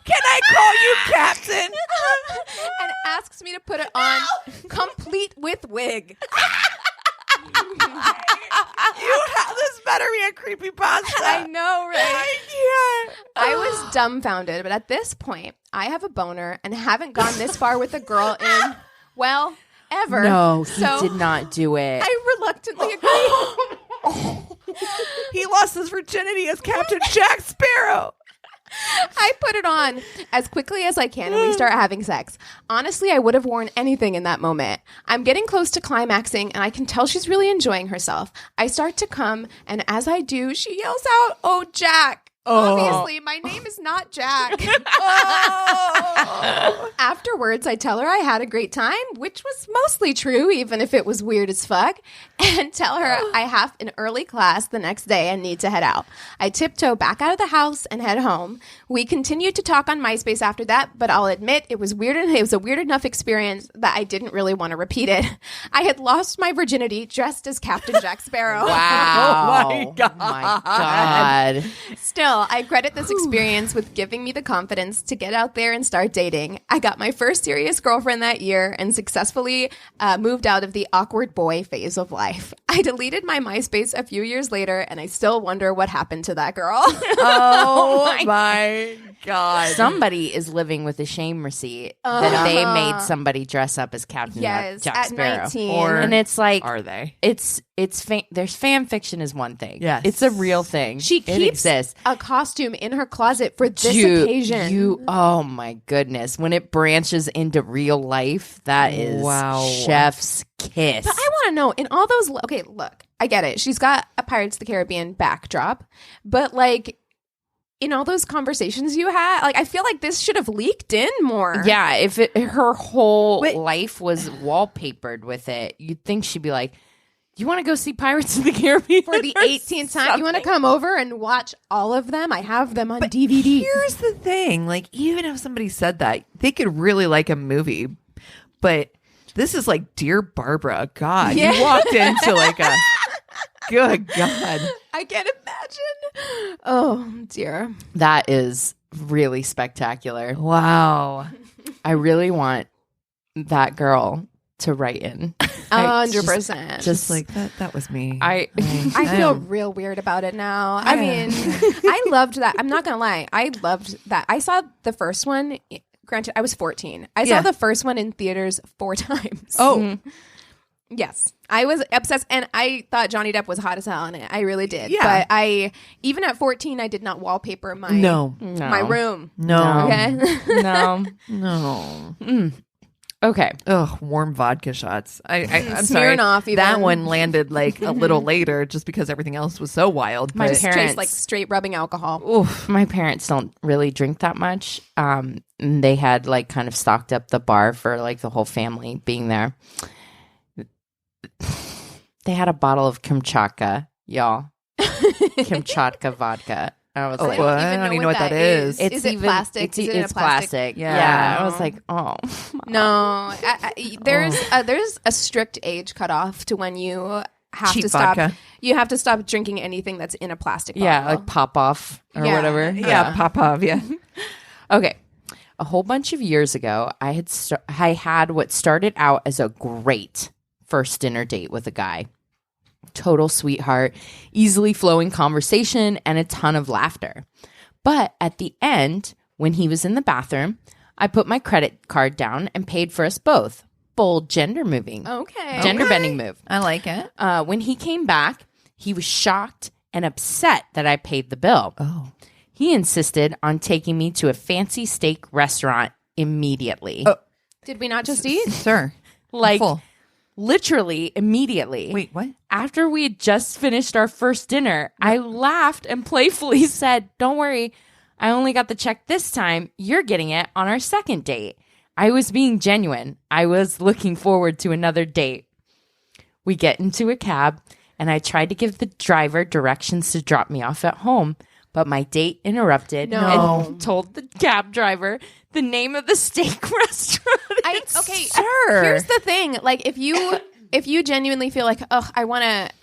Can I call you Captain? And asks me to put it on complete with wig. This better be a creepypasta. I know, right? I can't. I was dumbfounded, but at this point, I have a boner and haven't gone this far with a girl in, well, ever. No, he So did not do it. I reluctantly agree. He lost his virginity as Captain Jack Sparrow. I put it on as quickly as I can and we start having sex. Honestly, I would have worn anything in that moment. I'm getting close to climaxing and I can tell she's really enjoying herself. I start to come, and as I do, she yells out, "Oh, Jack." Obviously, my name is not Jack. Afterwards, I tell her I had a great time, which was mostly true, even if it was weird as fuck, and tell her I have an early class the next day and need to head out. I tiptoe back out of the house and head home. We continued to talk on MySpace after that, but I'll admit it was weird, and it was a weird enough experience that I didn't really want to repeat it. I had lost my virginity dressed as Captain Jack Sparrow. Wow. Oh my God. Oh my God. Still, I credit this experience with giving me the confidence to get out there and start dating. I got my first serious girlfriend that year and successfully moved out of the awkward boy phase of life. I deleted my MySpace a few years later, and I still wonder what happened to that girl. Oh my God. Somebody is living with a shame receipt that they made somebody dress up as Captain Yes, Jack at Sparrow. 19. And it's like, Are they? there's fan fiction is one thing. Yes. It's a real thing. She It keeps exists. a costume in her closet for this Dude, occasion. Oh my goodness. When it branches into real life, that is Wow. chef's kiss. But I want to know, in all those... Okay, look, I get it. She's got a Pirates of the Caribbean backdrop, but like... In all those conversations you had, like I feel like this should have leaked in more. Yeah, if her whole Wait. life was wallpapered with it, you'd think she'd be like, "You want to go see Pirates of the Caribbean For the or 18th time, you want to something?" come over and watch all of them? I have them on DVD. Here's the thing. Like, even if somebody said that, they could really like a movie. But this is like Dear Barbara. God, Yeah. you walked into like a Good God. I can't imagine. Oh, dear. That is really spectacular. Wow. I really want that girl to write in. 100%. Just Like that was me. I feel real weird about it now. I mean, I loved that. I'm not going to lie. I loved that. I saw the first one. Granted, I was 14. I saw the first one in theaters 4 times. Oh. Yes. I was obsessed, and I thought Johnny Depp was hot as hell in it. I really did. Yeah. But even at 14, I did not wallpaper my my room. No. Okay. No. No. Okay. Ugh, warm vodka shots. I'm sorry. Smirnoff even. That one landed like a little later just because everything else was so wild. My but- parents Tastes like straight rubbing alcohol. Oof, my parents don't really drink that much. And they had like kind of stocked up the bar for like the whole family being there. They had a bottle of Kamchatka, y'all. Kamchatka vodka. I was like, what? I don't even know what that is. Is it plastic? Is it in a It's plastic? plastic. Yeah. Yeah. I was like, oh. No, there's a strict age cutoff to when you have Cheap to stop. vodka. You have to stop drinking anything that's in a plastic bottle. Yeah, like pop off or Yeah. whatever. Yeah, Popov, yeah. Okay. A whole bunch of years ago, I had what started out as a great first dinner date with a guy. Total sweetheart, easily flowing conversation, and a ton of laughter. But at the end, when he was in the bathroom, I put my credit card down and paid for us both. Bold gender moving. Okay. Gender bending move. I like it. When he came back, he was shocked and upset that I paid the bill. Oh. He insisted on taking me to a fancy steak restaurant immediately. Did we not just eat? Sir. Like, full. literally immediately. Wait, what? After we had just finished our first dinner, I laughed and playfully said, "Don't worry, I only got the check this time. You're getting it on our second date." I was being genuine. I was looking forward to another date. We get into a cab, and I tried to give the driver directions to drop me off at home, but my date interrupted and told the cab driver the name of the steak restaurant. Sir. Here's the thing. Like, if you genuinely feel like, oh, I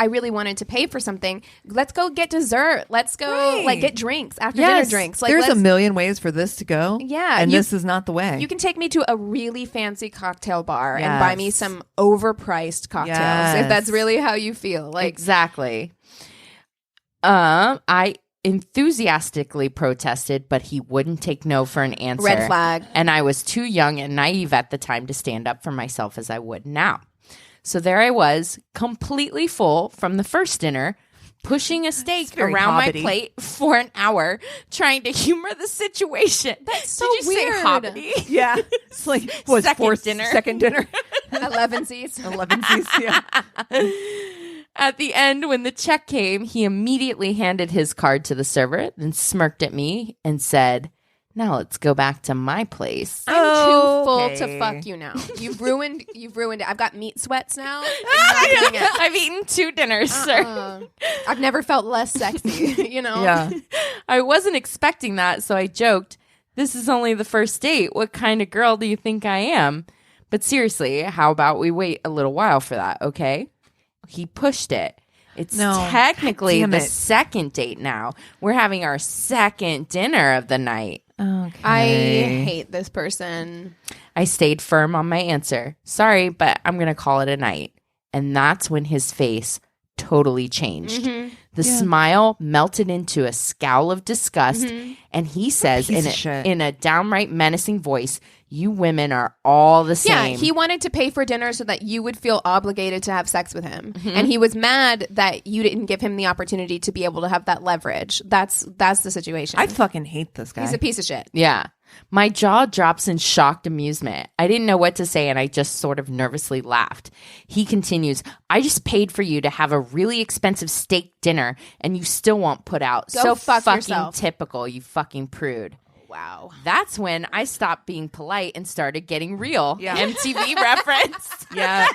really wanted to pay for something, let's go get dessert. Let's go like get drinks after dinner drinks. Like, There's a million ways for this to go. Yeah, And this is not the way. You can take me to a really fancy cocktail bar and buy me some overpriced cocktails if that's really how you feel. Like, Exactly. I enthusiastically protested, but he wouldn't take no for an answer. Red flag. And I was too young and naive at the time to stand up for myself as I would now. So there I was, completely full from the first dinner, pushing a steak very around my hobbity. plate for an hour, trying to humor the situation. That's so Did you weird. say hobbity? yeah. It's like, what, second dinner? 11 seats. 11 seats, yeah. At the end, when the check came, he immediately handed his card to the server, then smirked at me and said, "Now let's go back to my place." I'm too full Okay. to fuck you now. You've ruined it. I've got meat sweats now. I'm not doing it. I've eaten 2 dinners, sir. I've never felt less sexy, you know? Yeah. I wasn't expecting that, so I joked, "This is only the first date. What kind of girl do you think I am? But seriously, how about we wait a little while for that, okay?" He pushed it. It's No. technically Damn the it. second date now. We're having our second dinner of the night. Okay. I hate this person. I stayed firm on my answer. "Sorry, but I'm going to call it a night." And that's when his face totally changed. The smile melted into a scowl of disgust, and he says Piece of shit. in a downright menacing voice, "You women are all the same." Yeah, he wanted to pay for dinner so that you would feel obligated to have sex with him. And he was mad that you didn't give him the opportunity to be able to have that leverage. That's the situation. I fucking hate this guy. He's a piece of shit. Yeah. My jaw drops in shocked amusement. I didn't know what to say, and I just sort of nervously laughed. He continues, "I just paid for you to have a really expensive steak dinner, and you still won't put out. Go So fuck fucking yourself." typical, you fucking prude." Wow. That's when I stopped being polite and started getting real. Yeah. MTV reference. yeah.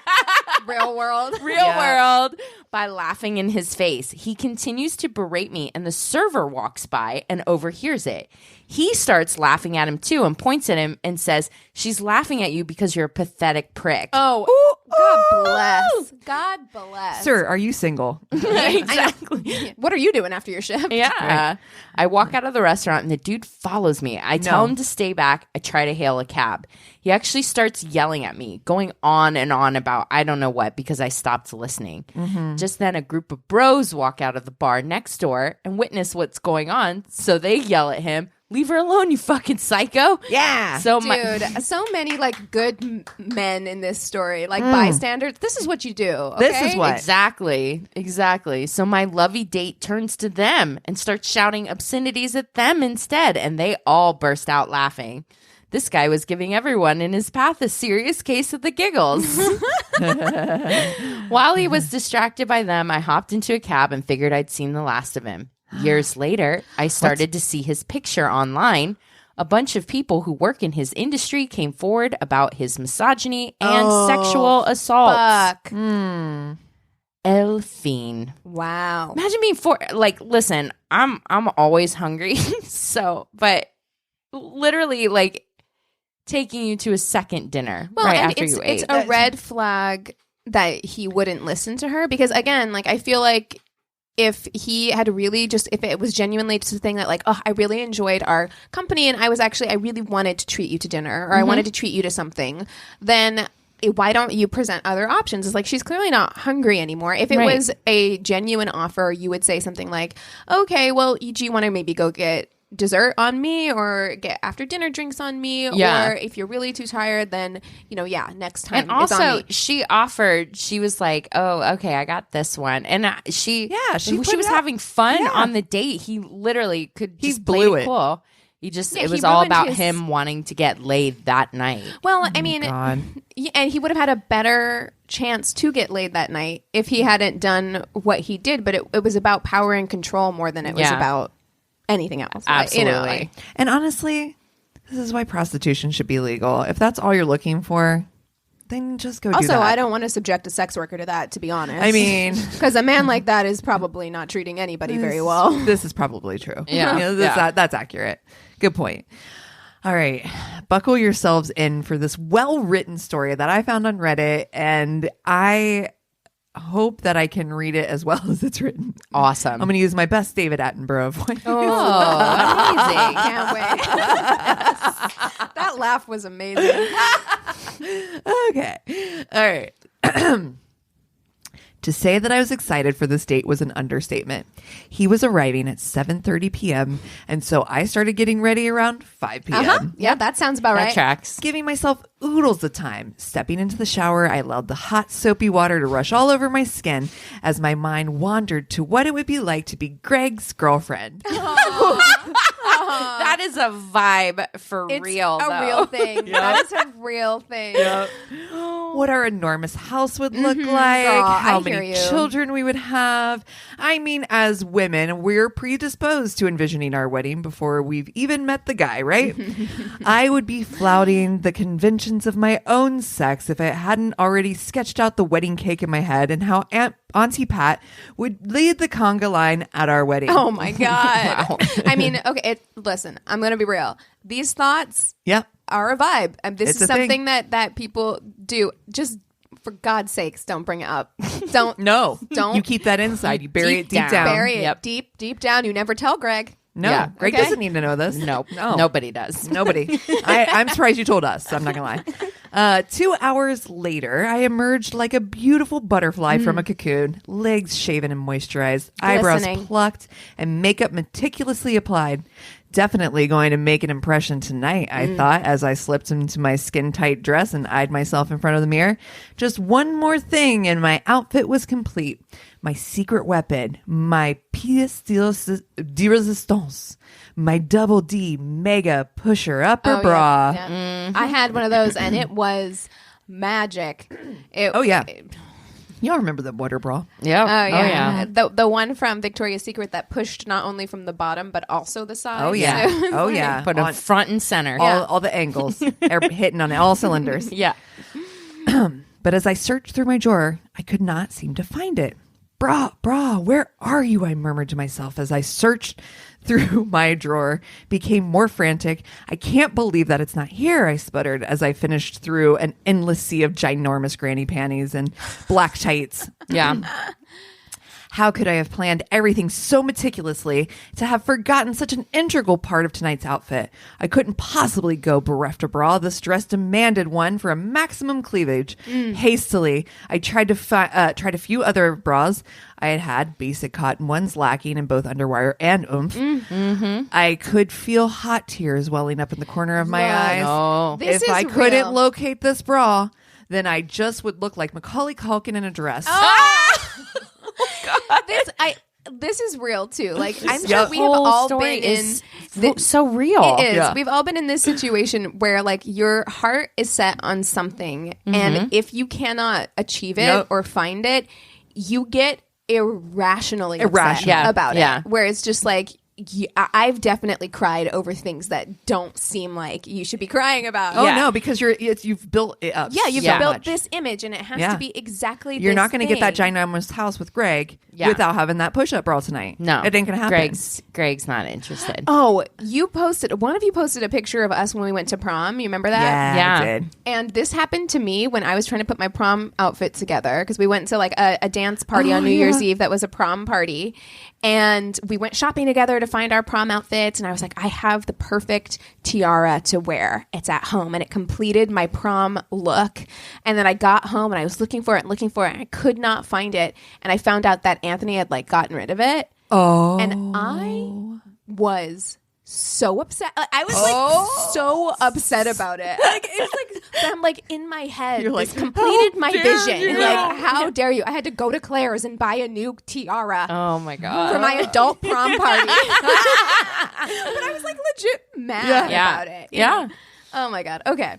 Real world. Real world by laughing in his face. He continues to berate me, and the server walks by and overhears it. He starts laughing at him too and points at him and says, "She's laughing at you because you're a pathetic prick." Oh, God bless. God bless. Sir, are you single? Exactly. What are you doing after your shift? Yeah. I walk out of the restaurant and the dude follows me. I tell him to stay back. I try to hail a cab. He actually starts yelling at me, going on and on about I don't know what because I stopped listening. Just then a group of bros walk out of the bar next door and witness what's going on. So they yell at him, "Leave her alone, you fucking psycho." Yeah. So Dude, so many like good men in this story, like bystanders. This is what you do. Okay? This is what. Exactly. So my lovey date turns to them and starts shouting obscenities at them instead, and they all burst out laughing. This guy was giving everyone in his path a serious case of the giggles. While he was distracted by them, I hopped into a cab and figured I'd seen the last of him. Years later, I started to see his picture online. A bunch of people who work in his industry came forward about his misogyny and sexual assault. Fuck. Elfine. Wow. Imagine being listen, I'm always hungry. But literally taking you to a second dinner right and after you ate. It's a red flag that he wouldn't listen to her because again, I feel like if he had really if it was genuinely just a thing that I really enjoyed our company and I really wanted to treat you to dinner or I wanted to treat you to something, then why don't you present other options? It's she's clearly not hungry anymore. If it was a genuine offer, you would say something like, okay, well, do you want to maybe go get dessert on me or get after dinner drinks on me? Or if you're really too tired, then next time. And also, it's on me. she offered. She was like, "Oh, okay, I got this one," and she was having fun on the date. He literally could just play blew it it. cool. It was he all ruined about his- him wanting to get laid that night. Well, I mean, God. and he would have had a better chance to get laid that night if he hadn't done what he did. But it was about power and control more than it was about anything else. Absolutely. And honestly, this is why prostitution should be legal. If that's all you're looking for, then just go do Also, that. I don't want to subject a sex worker to that, to be honest. I mean, because a man like that is probably not treating anybody very well. this is probably true. Yeah. That's accurate. Good point. All right. Buckle yourselves in for this well-written story that I found on Reddit, and I hope that I can read it as well as it's written. Awesome. I'm going to use my best David Attenborough voice. Oh, amazing. Can't wait. That laugh was amazing. Okay. All right. To say that I was excited for this date was an understatement. He was arriving at 7:30 p.m., and so I started getting ready around 5 p.m. Yeah, that sounds about That right. tracks. Giving myself oodles of time. Stepping into the shower, I allowed the hot, soapy water to rush all over my skin as my mind wandered to what it would be like to be Greg's girlfriend. That is a vibe for It's real. a real thing. That is a real thing. What our enormous house would look like, Aw, how I hear many you. children we would have. I mean, as women, we're predisposed to envisioning our wedding before we've even met the guy, right? I would be flouting the conventions of my own sex if I hadn't already sketched out the wedding cake in my head and how Auntie Pat would lead the conga line at our wedding. Oh my God. I mean, okay, listen, I'm going to be real. These thoughts Yep. are a vibe. This It's is a thing. something that people do. Just for God's sakes, don't bring it up. Don't. No. Don't. You keep that inside. You bury it deep down. Bury it Yep. deep down. You never tell Greg. No. Yeah. Greg Okay. doesn't need to know this. No, No. nobody does. Nobody. I'm surprised you told us. I'm not going to lie. 2 hours later, I emerged like a beautiful butterfly from a cocoon, legs shaven and moisturized, eyebrows Glistening. plucked, and makeup meticulously applied. Definitely going to make an impression tonight, I thought, as I slipped into my skin-tight dress and eyed myself in front of the mirror. Just one more thing, and my outfit was complete. My secret weapon, my pièce de résistance, my double D mega pusher upper bra. Yeah. I had one of those, and it was magic. Oh, yeah. Y'all remember the water bra? Yeah. Oh yeah. The one from Victoria's Secret that pushed not only from the bottom but also the sides. Oh, yeah. So it's Oh, like- yeah. Put them front and center. All the angles are hitting on all cylinders. Yeah. But as I searched through my drawer, I could not seem to find it. Bra, where are you? I murmured to myself as I searched through my drawer, became more frantic. I can't believe that it's not here, I sputtered as I finished through an endless sea of ginormous granny panties and black tights. Yeah. How could I have planned everything so meticulously to have forgotten such an integral part of tonight's outfit? I couldn't possibly go bereft a bra. This dress demanded one for a maximum cleavage. Hastily, I tried a few other bras I had basic cotton ones lacking in both underwire and oomph. I could feel hot tears welling up in the corner of my eyes. No. This If is I couldn't real. locate this bra, then I just would look like Macaulay Culkin in a dress. This is real too. Like I'm The sure we have whole all story been in. is so real. It is. Yeah. We've all been in this situation where like your heart is set on something, and if you cannot achieve it Yep. or find it, you get irrationally upset Irrational. Yeah. about Yeah. it. Where it's just like. I've definitely cried over things that don't seem like you should be crying about. Oh Yeah. no, because you've built it up. Yeah, you've so built much. this image, and it has Yeah. to be exactly. You're not going to get that ginormous house with Greg Yeah. without having that push-up bra tonight. No. it ain't gonna happen. Greg's not interested. Oh, one of you posted a picture of us when we went to prom. You remember that? Yeah, Yeah. I did. And this happened to me when I was trying to put my prom outfit together because we went to like a dance party on New Year's Eve that was a prom party. And we went shopping together to find our prom outfits. And I was like, I have the perfect tiara to wear. It's at home. And it completed my prom look. And then I got home and I was looking for it and I could not find it. And I found out that Anthony had like gotten rid of it. Oh, And I was so upset. I was like so upset about it. Like it's like I'm like in my head. You're This like, completed how my dare vision. you? Like how dare you? I had to go to Claire's and buy a new tiara Oh my god. for my adult prom party. But I was like legit mad Yeah. about it. you Yeah. know? Oh my god. Okay.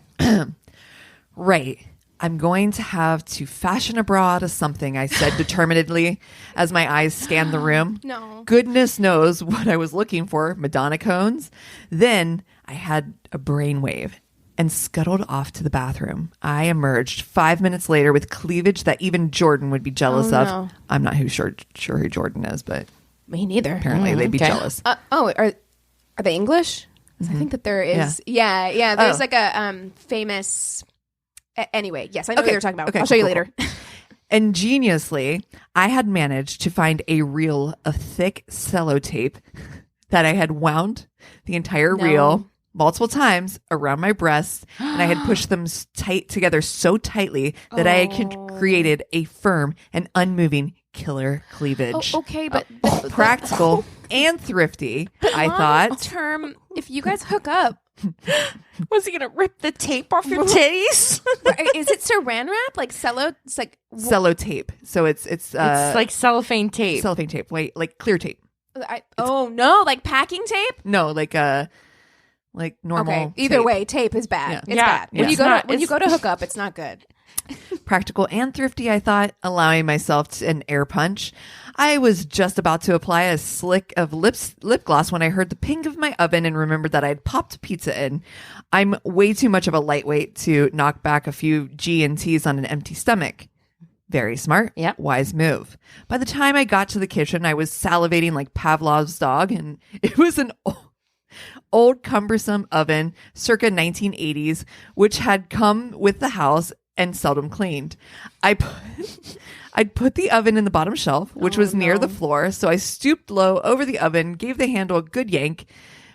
right. I'm going to have to fashion a bra out of something, I said determinedly as my eyes scanned the room. No. Goodness knows what I was looking for, Madonna cones. Then I had a brainwave and scuttled off to the bathroom. I emerged 5 minutes later with cleavage that even Jordan would be jealous Oh, of. no. I'm not sure who Jordan is, but Me neither. apparently they'd be okay. jealous. Are they English? 'Cause I think that there is. Yeah. There's Oh. like a famous. Anyway, yes, I know what Okay. you're talking about. Okay, I'll show you cool, later. Ingeniously, I had managed to find a reel of thick sellotape that I had wound the entire No. reel multiple times around my breasts, and I had pushed them tight together so tightly that I had created a firm and unmoving killer cleavage. Okay, but Practical and thrifty, I thought. term, if you guys hook up, Was he gonna rip the tape off your titties? is it saran wrap like cello? It's like Sellotape. So it's It's like cellophane tape. cellophane tape. Wait, like clear tape. oh no, like packing tape. No, like normal. Okay, either tape. way, tape is bad. Yeah. It's Yeah. bad. When It's you go not- to when you go to hook up, it's not good. Practical and thrifty, I thought, allowing myself an air punch. I was just about to apply a slick of lip gloss when I heard the ping of my oven and remembered that I had popped pizza in. I'm way too much of a lightweight to knock back a few G&Ts on an empty stomach. Very smart. Yep. Wise move. By the time I got to the kitchen, I was salivating like Pavlov's dog, and it was an old cumbersome oven circa 1980s, which had come with the house and seldom cleaned. I'd put the oven in the bottom shelf, which was near the floor, so I stooped low over the oven, gave the handle a good yank.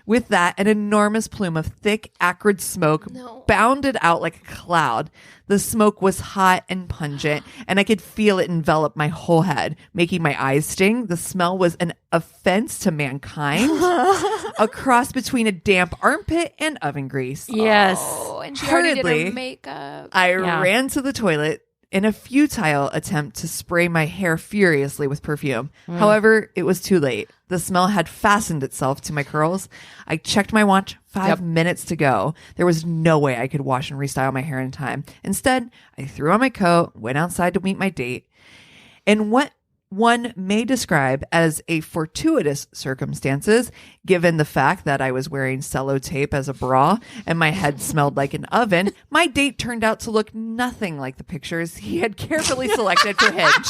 With that, an enormous plume of thick, acrid smoke bounded out like a cloud. The smoke was hot and pungent, and I could feel it envelop my whole head, making my eyes sting. The smell was an offense to mankind, a cross between a damp armpit and oven grease. Yes. Oh, and she already did Hurriedly, her makeup. I Yeah. ran to the toilet in a futile attempt to spray my hair furiously with perfume. However, it was too late. The smell had fastened itself to my curls. I checked my watch, 5 minutes to go. There was no way I could wash and restyle my hair in time. Instead, I threw on my coat, went outside to meet my date. In what one may describe as a fortuitous circumstances, given the fact that I was wearing sellotape as a bra and my head smelled like an oven, my date turned out to look nothing like the pictures he had carefully selected for Hinge.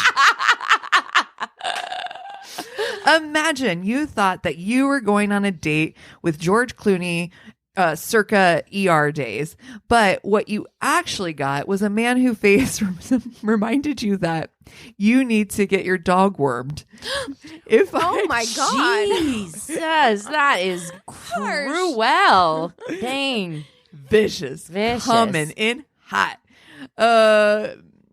Imagine you thought that you were going on a date with George Clooney circa ER days, but what you actually got was a man whose face reminded you that you need to get your dog wormed. Oh my God. Jesus, that is cruel. Dang. Vicious. Coming in hot.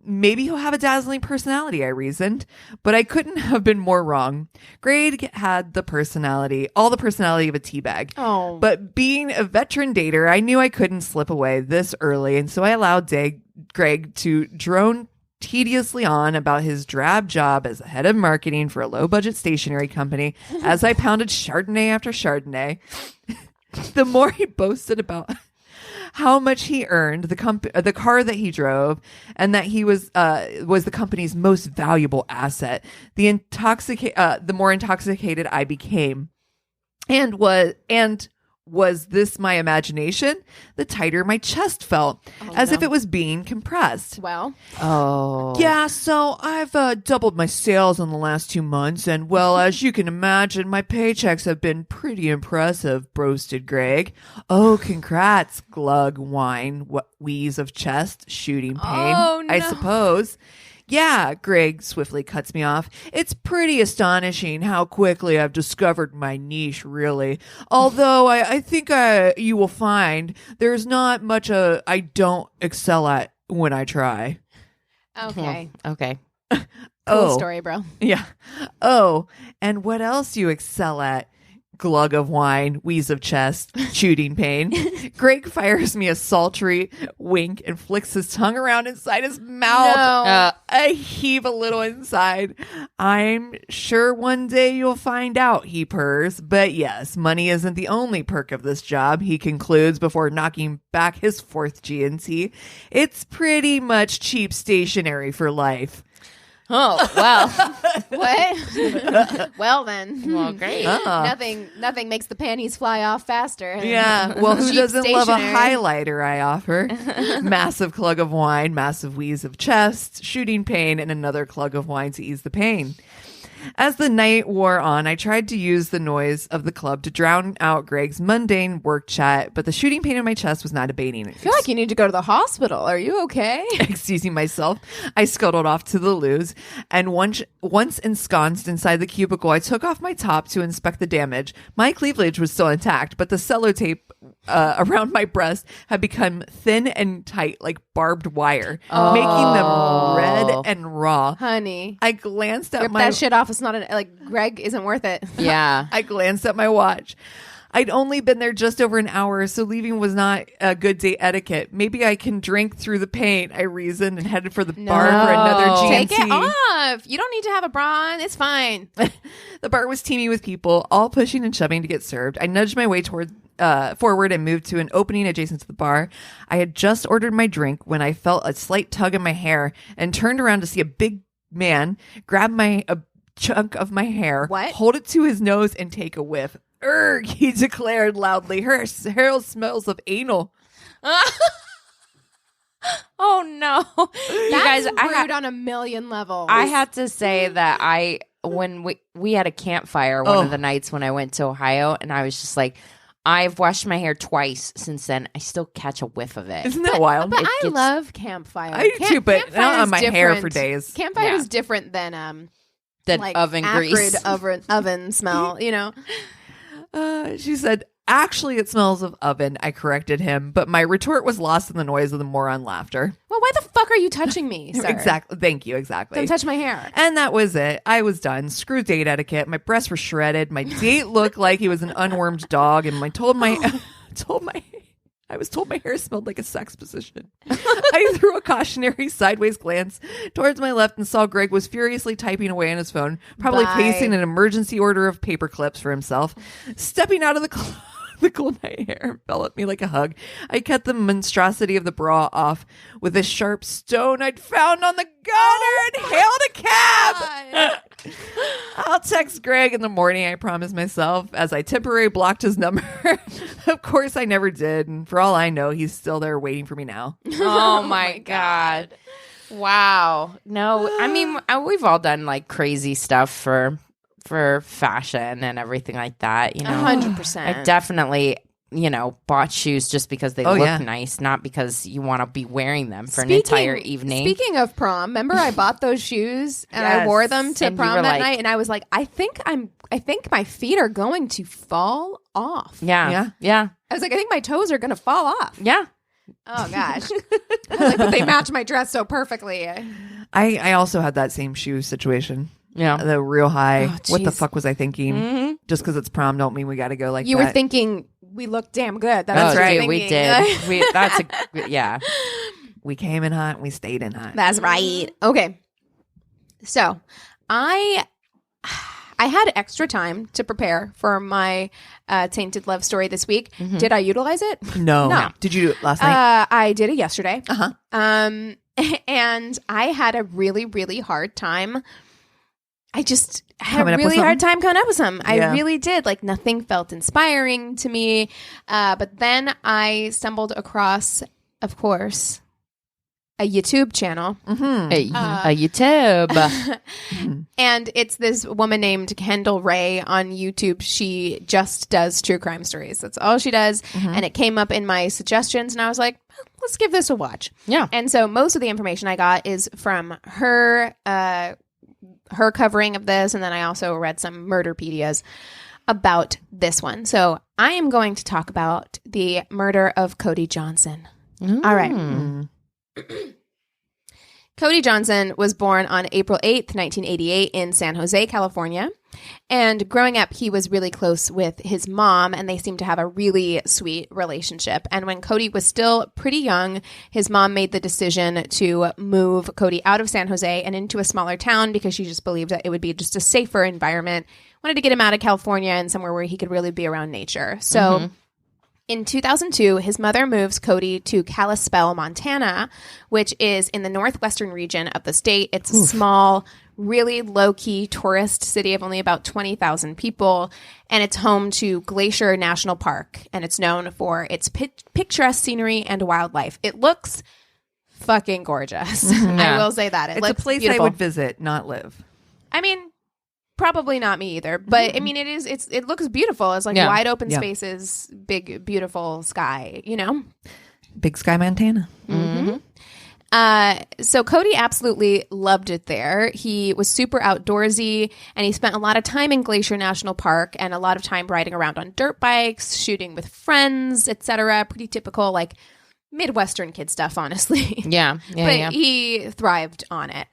Maybe he'll have a dazzling personality, I reasoned, but I couldn't have been more wrong. Greg had all the personality of a teabag. Oh. But being a veteran dater, I knew I couldn't slip away this early, and so I allowed Greg to drone tediously on about his drab job as a head of marketing for a low-budget stationery company as I pounded Chardonnay after Chardonnay. The more he boasted about how much he earned, the car that he drove, and that he was the company's most valuable asset, the more intoxicated I became. And was this my imagination? The tighter my chest felt, as if it was being compressed. Well. Oh. Yeah, so I've doubled my sales in the last 2 months, and well, as you can imagine, my paychecks have been pretty impressive, boasted Greg. Oh, congrats, glug, whine, wheeze of chest, shooting pain, Oh, no. I suppose. Yeah, Greg swiftly cuts me off. It's pretty astonishing how quickly I've discovered my niche, really. Although I think you will find there's not much I don't excel at when I try. Okay. Okay. Cool story, bro. Yeah. Oh, and what else you excel at? Glug of wine, wheeze of chest, shooting pain. Greg fires me a sultry wink and flicks his tongue around inside his mouth. No. I heave a little inside. I'm sure one day you'll find out, he purrs. But yes, money isn't the only perk of this job, he concludes before knocking back his fourth G&T. It's pretty much cheap stationery for life. Oh, well. What? Well, then. Well, great. Nothing makes the panties fly off faster. Yeah. Well, who Cheap doesn't love a stationery. highlighter, I offer? Massive clug of wine, massive wheeze of chest, shooting pain, and another clug of wine to ease the pain. As the night wore on, I tried to use the noise of the club to drown out Greg's mundane work chat, but the shooting pain in my chest was not abating. I feel like you need to go to the hospital. Are you okay? Excusing myself, I scuttled off to the loos, and once ensconced inside the cubicle, I took off my top to inspect the damage. My cleavage was still intact, but the sellotape around my breast had become thin and tight like barbed wire, making them red and raw. Honey. I glanced at Rip that shit off. It's not Greg isn't worth it. Yeah. I glanced at my watch. I'd only been there just over an hour, so leaving was not a good date etiquette. Maybe I can drink through the pain, I reasoned, and headed for the bar for another G&T. Take it off. You don't need to have a bra on. It's fine. The bar was teeming with people, all pushing and shoving to get served. I nudged my way forward and moved to an opening adjacent to the bar. I had just ordered my drink when I felt a slight tug in my hair and turned around to see a big man grab a chunk of my hair, hold it to his nose, and take a whiff. Urgh, he declared loudly. Her hair smells of anal. Oh no. You guys, That's rude on a million levels. I had to say that when we had a campfire one of the nights when I went to Ohio, and I was just like, I've washed my hair twice since then. I still catch a whiff of it. Isn't that wild? But I love campfire. I do too, but not on my hair for days. Campfire is different than like oven grease. acrid oven smell, you know? She said, actually, it smells of oven. I corrected him, but my retort was lost in the noise of the moron laughter. Well, why the fuck are you touching me, sir? Exactly. Thank you. Exactly. Don't touch my hair. And that was it. I was done. Screw date etiquette. My breasts were shredded. My date looked like he was an unwormed dog, and I was told my hair smelled like a sex position. I threw a cautionary sideways glance towards my left and saw Greg was furiously typing away on his phone, probably pacing an emergency order of paper clips for himself. Stepping out of the cool night air enveloped me like a hug. I cut the monstrosity of the bra off with a sharp stone I'd found on the gutter and hailed a cab. I'll text Greg in the morning, I promised myself, as I temporarily blocked his number. Of course, I never did, and for all I know, he's still there waiting for me now. Oh my God. Wow. No, I mean, we've all done like crazy stuff for for fashion and everything like that. 100%. I definitely, bought shoes just because they look nice, not because you want to be wearing them for an entire evening. Speaking of prom, remember I bought those shoes and I wore them to prom that night, and I was like, I think my feet are going to fall off. Yeah. I was like, I think my toes are going to fall off. Yeah. Oh gosh. I was like, but they match my dress so perfectly. I also had that same shoe situation. Yeah. The real high. Oh, what the geez. fuck was I thinking? Mm-hmm. Just because it's prom don't mean we got to go like You that. were thinking we look damn good. That's right. What We did. We came in hot and we stayed in hot. That's right. Okay. So I had extra time to prepare for my Tainted Love story this week. Mm-hmm. Did I utilize it? No. Did you do it last night? I did it yesterday. Uh-huh. And I had a really, really hard time. I just had Coming a up with really hard something? time coming up with some. I Yeah. really did. Like nothing felt inspiring to me. But then I stumbled across, of course, a YouTube channel. A YouTube. And it's this woman named Kendall Ray on YouTube. She just does true crime stories. That's all she does. And it came up in my suggestions, and I was like, let's give this a watch. Yeah. And so most of the information I got is from her covering of this, and then I also read some Murderpedias about this one. So I am going to talk about the murder of Cody Johnson. All right. Cody Johnson was born on April 8th, 1988 in San Jose, California. And growing up, he was really close with his mom, and they seemed to have a really sweet relationship. And when Cody was still pretty young, his mom made the decision to move Cody out of San Jose and into a smaller town because she just believed that it would be just a safer environment. Wanted to get him out of California and somewhere where he could really be around nature. So in 2002, his mother moves Cody to Kalispell, Montana, which is in the northwestern region of the state. It's a small, really low-key tourist city of only about 20,000 people, and it's home to Glacier National Park, and it's known for its picturesque scenery and wildlife. It looks fucking gorgeous. I will say that. It It's a looks place beautiful. I would visit, not live. I mean, probably not me either, but I mean, it looks beautiful. It's like wide open spaces, big, beautiful sky, Big Sky, Montana. So Cody absolutely loved it there. He was super outdoorsy, and he spent a lot of time in Glacier National Park and a lot of time riding around on dirt bikes, shooting with friends, etc. Pretty typical, like Midwestern kid stuff, honestly. Yeah. But he thrived on it.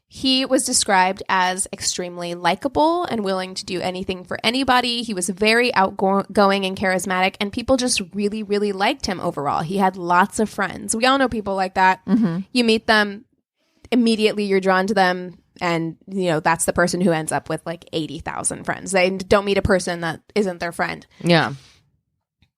He was described as extremely likable and willing to do anything for anybody. He was very outgoing and charismatic, and people just really, really liked him overall. He had lots of friends. We all know people like that. You meet them, immediately you're drawn to them, and that's the person who ends up with like 80,000 friends. They don't meet a person that isn't their friend. Yeah.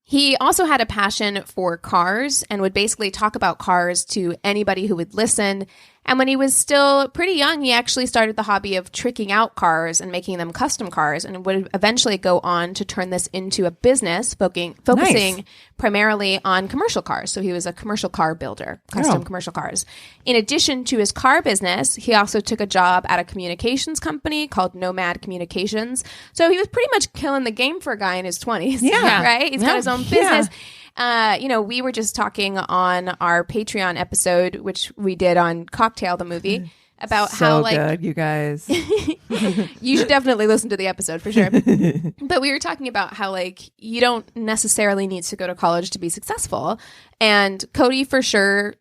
He also had a passion for cars and would basically talk about cars to anybody who would listen. And when he was still pretty young, he actually started the hobby of tricking out cars and making them custom cars, and would eventually go on to turn this into a business focusing primarily on commercial cars. So he was a commercial car builder, custom commercial cars. In addition to his car business, he also took a job at a communications company called Nomad Communications. So he was pretty much killing the game for a guy in his 20s. Yeah. Right? He's got his own business. We were just talking on our Patreon episode, which we did on Cocktail, the movie, about how good, you guys. you should definitely listen to the episode for sure. But we were talking about how you don't necessarily need to go to college to be successful. And Cody for sure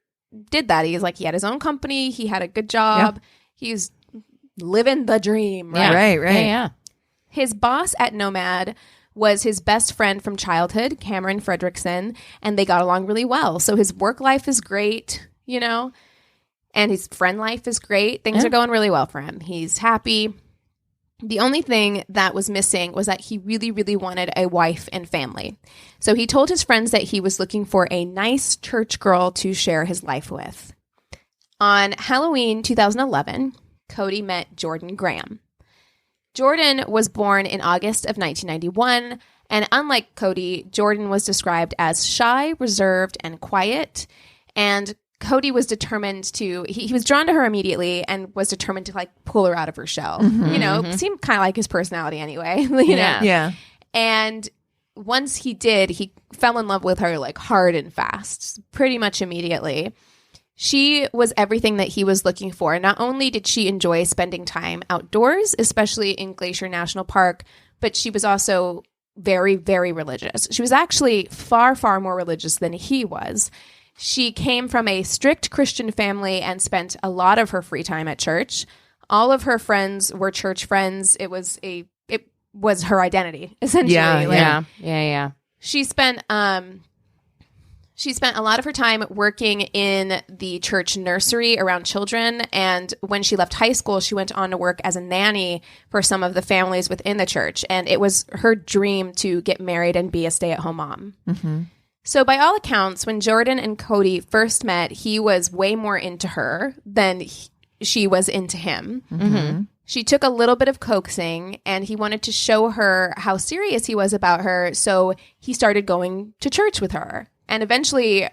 did that. He had his own company. He had a good job. He was living the dream. Right? Right. Yeah. His boss at Nomad was his best friend from childhood, Cameron Fredrickson, and they got along really well. So his work life is great, and his friend life is great. Things are going really well for him. He's happy. The only thing that was missing was that he really, really wanted a wife and family. So he told his friends that he was looking for a nice church girl to share his life with. On Halloween 2011, Cody met Jordan Graham. Jordan was born in August of 1991, and unlike Cody, Jordan was described as shy, reserved, and quiet. And Cody was determined to, he was drawn to her immediately and was determined to like pull her out of her shell. You know, seemed kind of like his personality anyway. You know? Yeah. And once he did, he fell in love with her like hard and fast, pretty much immediately. She was everything that he was looking for. Not only did she enjoy spending time outdoors, especially in Glacier National Park, but she was also very, very religious. She was actually far, far more religious than he was. She came from a strict Christian family and spent a lot of her free time at church. All of her friends were church friends. It was her identity, essentially. Yeah. She spent a lot of her time working in the church nursery around children, and when she left high school, she went on to work as a nanny for some of the families within the church, and it was her dream to get married and be a stay-at-home mom. So by all accounts, when Jordan and Cody first met, he was way more into her than she was into him. She took a little bit of coaxing, and he wanted to show her how serious he was about her, so he started going to church with her. And eventually,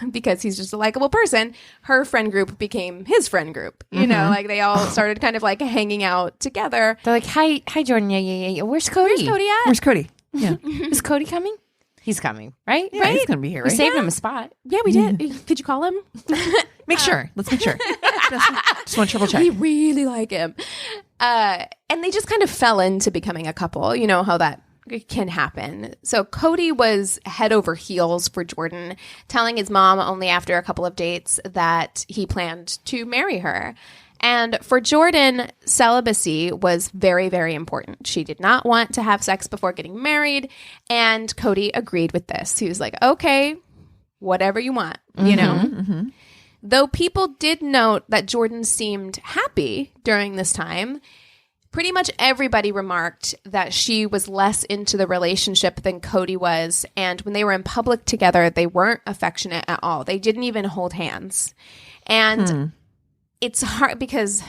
because he's just a likable person, her friend group became his friend group. You know, like they all started kind of like hanging out together. They're like, hi, Jordan. Yeah. Where's Cody? Where's Cody at? Where's Cody? Yeah. Is Cody coming? He's coming, right? Yeah, he's going to be here, We right? saved him a spot. Yeah, we did. Did you call him? Make sure. Let's make sure. Just want to triple check. We really like him. And they just kind of fell into becoming a couple. You know how that can happen. So Cody was head over heels for Jordan, telling his mom only after a couple of dates that he planned to marry her. And for Jordan, celibacy was very, very important. She did not want to have sex before getting married, and Cody agreed with this. He was like, okay, whatever you want, you know? Though people did note that Jordan seemed happy during this time, pretty much everybody remarked that she was less into the relationship than Cody was, and when they were in public together, they weren't affectionate at all. They didn't even hold hands. And it's hard because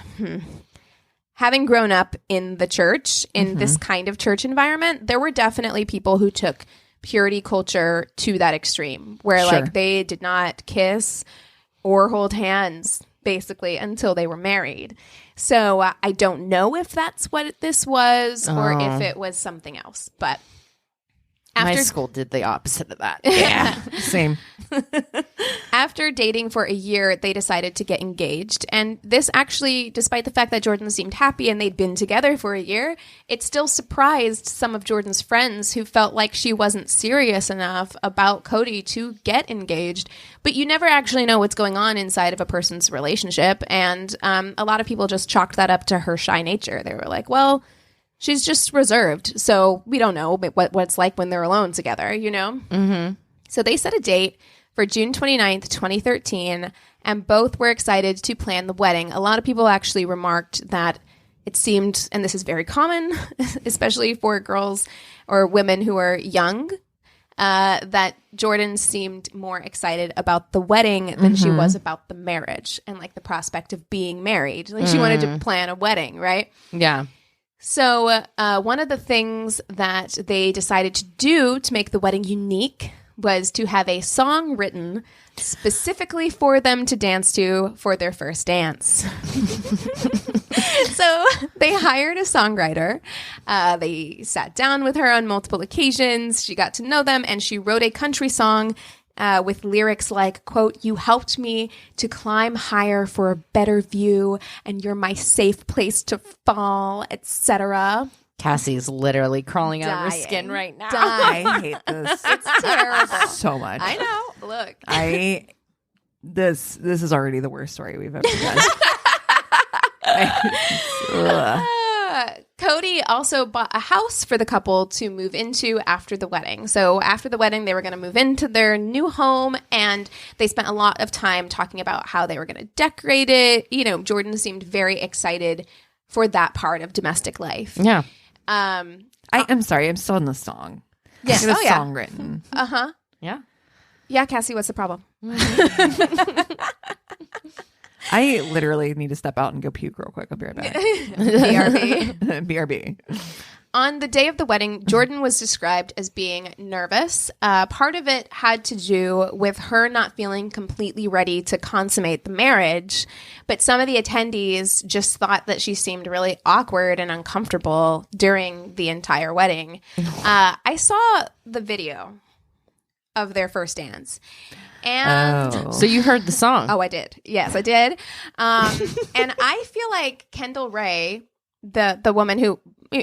having grown up in the church, in this kind of church environment, there were definitely people who took purity culture to that extreme, where like they did not kiss or hold hands basically until they were married. So I don't know if that's what this was or if it was something else. But My school did the opposite of that. Yeah, same. After dating for a year, they decided to get engaged. And this actually, despite the fact that Jordan seemed happy and they'd been together for a year, it still surprised some of Jordan's friends who felt like she wasn't serious enough about Cody to get engaged. But you never actually know what's going on inside of a person's relationship. And a lot of people just chalked that up to her shy nature. They were like, well, she's just reserved, so we don't know what it's like when they're alone together, you know? So they set a date for June 29th, 2013, and both were excited to plan the wedding. A lot of people actually remarked that it seemed, and this is very common, especially for girls or women who are young, that Jordan seemed more excited about the wedding than she was about the marriage and like the prospect of being married. Like she wanted to plan a wedding, right? Yeah. So one of the things that they decided to do to make the wedding unique was to have a song written specifically for them to dance to for their first dance. So they hired a songwriter. They sat down with her on multiple occasions. She got to know them, and she wrote a country song with lyrics like, quote, "You helped me to climb higher for a better view, and you're my safe place to fall," etc. Cassie's literally crawling out of her skin right now. I hate this. It's terrible. So much. I know. Look. This is already the worst story we've ever done. Cody also bought a house for the couple to move into after the wedding. So after the wedding, they were going to move into their new home, and they spent a lot of time talking about how they were going to decorate it. You know, Jordan seemed very excited for that part of domestic life. Yeah. I'm sorry. I'm still in the song. Yes. I have a Oh, yeah. song written. Uh-huh. Yeah. Yeah, Cassie, what's the problem? I literally need to step out and go puke real quick. I'll be right back. BRB. BRB. On the day of the wedding, Jordan was described as being nervous. Part of it had to do with her not feeling completely ready to consummate the marriage, but some of the attendees just thought that she seemed really awkward and uncomfortable during the entire wedding. I saw the video of their first dance. And So you heard the song. I did. Yes, I did. And I feel like Kendall Ray, the woman who,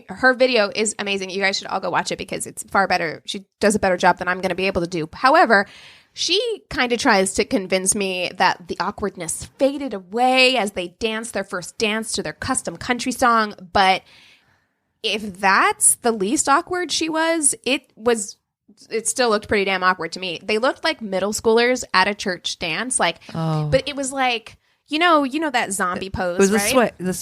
her video is amazing. You guys should all go watch it because it's far better. She does a better job than I'm going to be able to do. However, she kind of tries to convince me that the awkwardness faded away as they danced their first dance to their custom country song. But if that's the least awkward she was, it still looked pretty damn awkward to me. They looked like middle schoolers at a church dance. But it was like, you know that zombie pose, It was right? the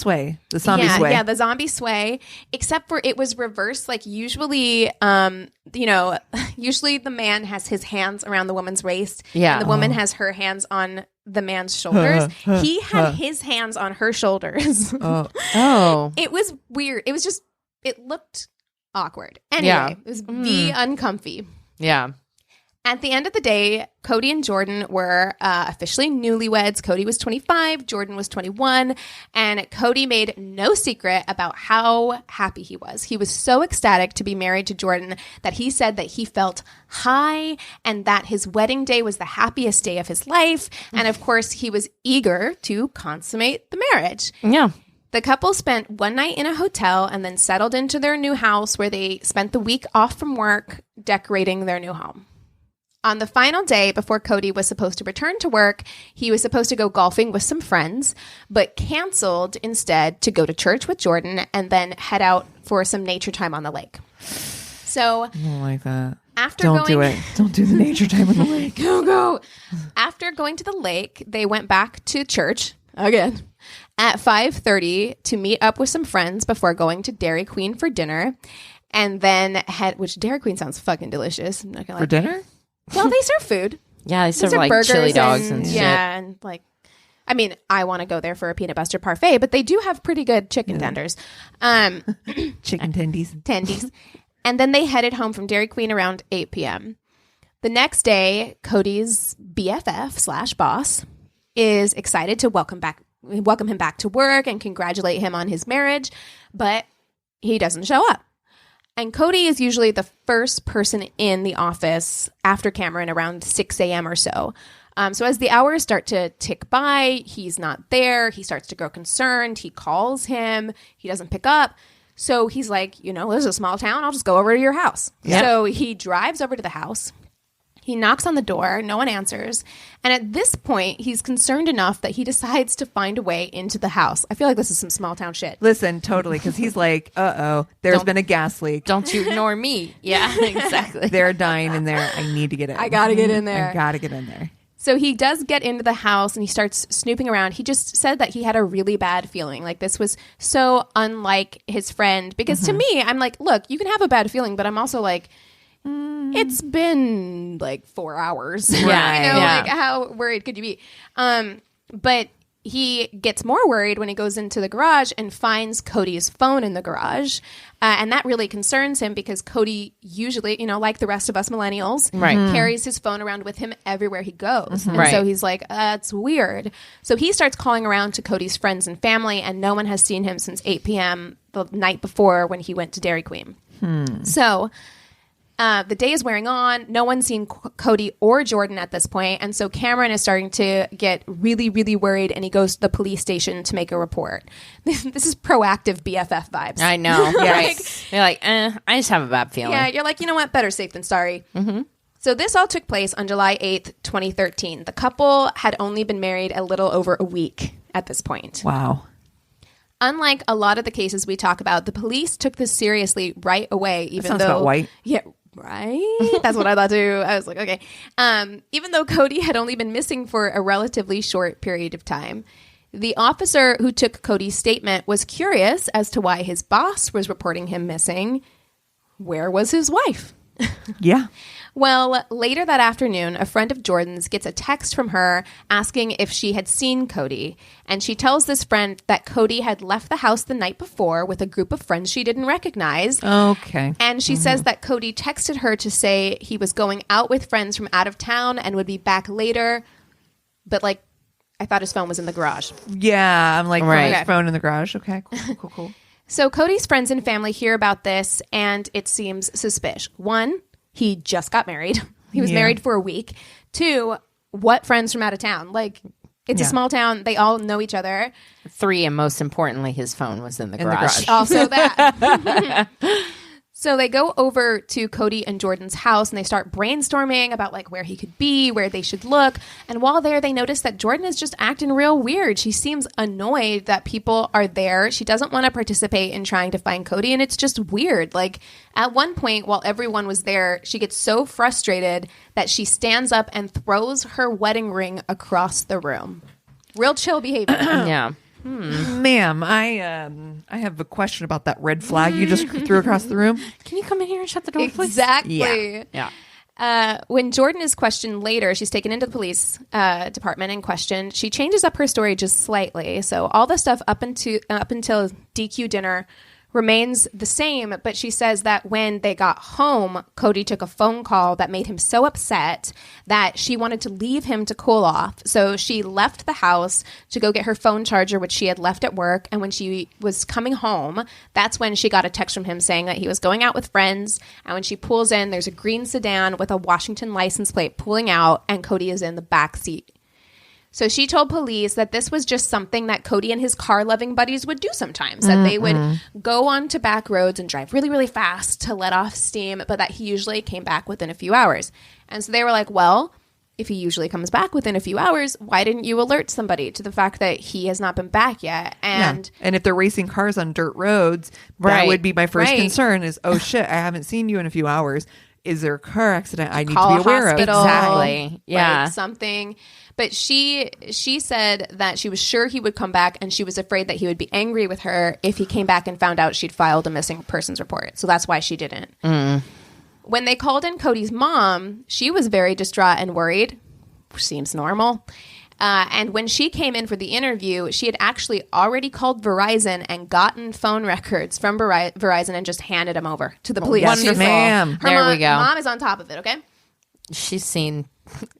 zombie sway. Yeah, the zombie sway, except for it was reversed. Like usually, usually the man has his hands around the woman's waist. Yeah. And the woman has her hands on the man's shoulders. He had his hands on her shoulders. Oh. It was weird. It was just, it looked awkward. Anyway, Yeah. It was uncomfy. Yeah. At the end of the day, Cody and Jordan were officially newlyweds. Cody was 25, Jordan was 21, and Cody made no secret about how happy he was. He was so ecstatic to be married to Jordan that he said that he felt high and that his wedding day was the happiest day of his life. And of course, he was eager to consummate the marriage. Yeah. The couple spent one night in a hotel and then settled into their new house where they spent the week off from work decorating their new home. On the final day before Cody was supposed to return to work, he was supposed to go golfing with some friends, but canceled instead to go to church with Jordan and then head out for some nature time on the lake. So I don't like that. Don't do it. Don't do the nature time on the lake. Go. After going to the lake, they went back to church again at 5:30 to meet up with some friends before going to Dairy Queen for dinner, and then which Dairy Queen sounds fucking delicious. I'm not gonna lie. For dinner? Well, they serve food. Yeah, they serve like burgers chili dogs and shit. Yeah, and like, I mean, I want to go there for a peanut butter parfait, but they do have pretty good chicken tenders. Chicken tendies. And then they headed home from Dairy Queen around 8 p.m. The next day, Cody's BFF/boss is excited to welcome him back to work and congratulate him on his marriage, but he doesn't show up. And Cody is usually the first person in the office after Cameron around 6 a.m. or so. So as the hours start to tick by, he's not there. He starts to grow concerned. He calls him. He doesn't pick up. So he's like, this is a small town. I'll just go over to your house. Yep. So he drives over to the house. He knocks on the door. No one answers. And at this point, he's concerned enough that he decides to find a way into the house. I feel like this is some small town shit. Listen, totally, because he's like, there's been a gas leak. Don't you ignore me. Yeah, exactly. They're dying in there. I need to get in. I gotta get in there. I gotta get in there. So he does get into the house and he starts snooping around. He just said that he had a really bad feeling. Like this was so unlike his friend. Because to me, I'm like, look, you can have a bad feeling, but I'm also like, it's been like 4 hours. Right. Like how worried could you be? But he gets more worried when he goes into the garage and finds Cody's phone in the garage. And that really concerns him because Cody usually, like the rest of us millennials, carries his phone around with him everywhere he goes. And so he's like, that's weird. So he starts calling around to Cody's friends and family, and no one has seen him since 8 p.m. the night before when he went to Dairy Queen. So the day is wearing on. No one's seen Cody or Jordan at this point. And so Cameron is starting to get really, really worried. And he goes to the police station to make a report. This is proactive BFF vibes. I know. Yes. They're like, I just have a bad feeling. Yeah, you're like, you know what? Better safe than sorry. Mm-hmm. So this all took place on July 8th, 2013. The couple had only been married a little over a week at this point. Wow. Unlike a lot of the cases we talk about, the police took this seriously right away, even sounds though about white. Yeah, right? That's what I thought too. I was like, okay. Even though Cody had only been missing for a relatively short period of time, the officer who took Cody's statement was curious as to why his boss was reporting him missing. Where was his wife? Yeah. Well, later that afternoon, a friend of Jordan's gets a text from her asking if she had seen Cody. And she tells this friend that Cody had left the house the night before with a group of friends she didn't recognize. Okay. And she says that Cody texted her to say he was going out with friends from out of town and would be back later. But, like, I thought his phone was in the garage. Yeah, I'm like, Right. right. Phone in the garage. Okay, cool. So Cody's friends and family hear about this, and it seems suspicious. One, he just got married. He was married for a week. Two, what friends from out of town? Like, it's a small town. They all know each other. 3, and most importantly, his phone was in the garage. Also that. So they go over to Cody and Jordan's house and they start brainstorming about like where he could be, where they should look. And while there, they notice that Jordan is just acting real weird. She seems annoyed that people are there. She doesn't want to participate in trying to find Cody. And it's just weird. Like at one point while everyone was there, she gets so frustrated that she stands up and throws her wedding ring across the room. Real chill behavior. Yeah. Ma'am, I have a question about that red flag you just threw across the room. Can you come in here and shut the door, please? Exactly. Yeah. When Jordan is questioned later, she's taken into the police department and questioned. She changes up her story just slightly. So all the stuff up until DQ dinner remains the same, but she says that when they got home, Cody took a phone call that made him so upset that she wanted to leave him to cool off. So she left the house to go get her phone charger, which she had left at work. And when she was coming home, that's when she got a text from him saying that he was going out with friends. And when she pulls in, there's a green sedan with a Washington license plate pulling out, and Cody is in the back seat. So she told police that this was just something that Cody and his car-loving buddies would do sometimes, that they would go onto back roads and drive really, really fast to let off steam, but that he usually came back within a few hours. And so they were like, well, if he usually comes back within a few hours, why didn't you alert somebody to the fact that he has not been back yet? And if they're racing cars on dirt roads, that would be my first concern is, oh shit, I haven't seen you in a few hours. Is there a car accident I need to be aware of? Exactly. Yeah. Like something. But she said that she was sure he would come back, and she was afraid that he would be angry with her if he came back and found out she'd filed a missing persons report. So that's why she didn't. When they called in Cody's mom, she was very distraught and worried, which seems normal. And when she came in for the interview, she had actually already called Verizon and gotten phone records from Verizon and just handed them over to the police. Wonderful. Ma'am. There we go. Mom is on top of it, okay? She's seen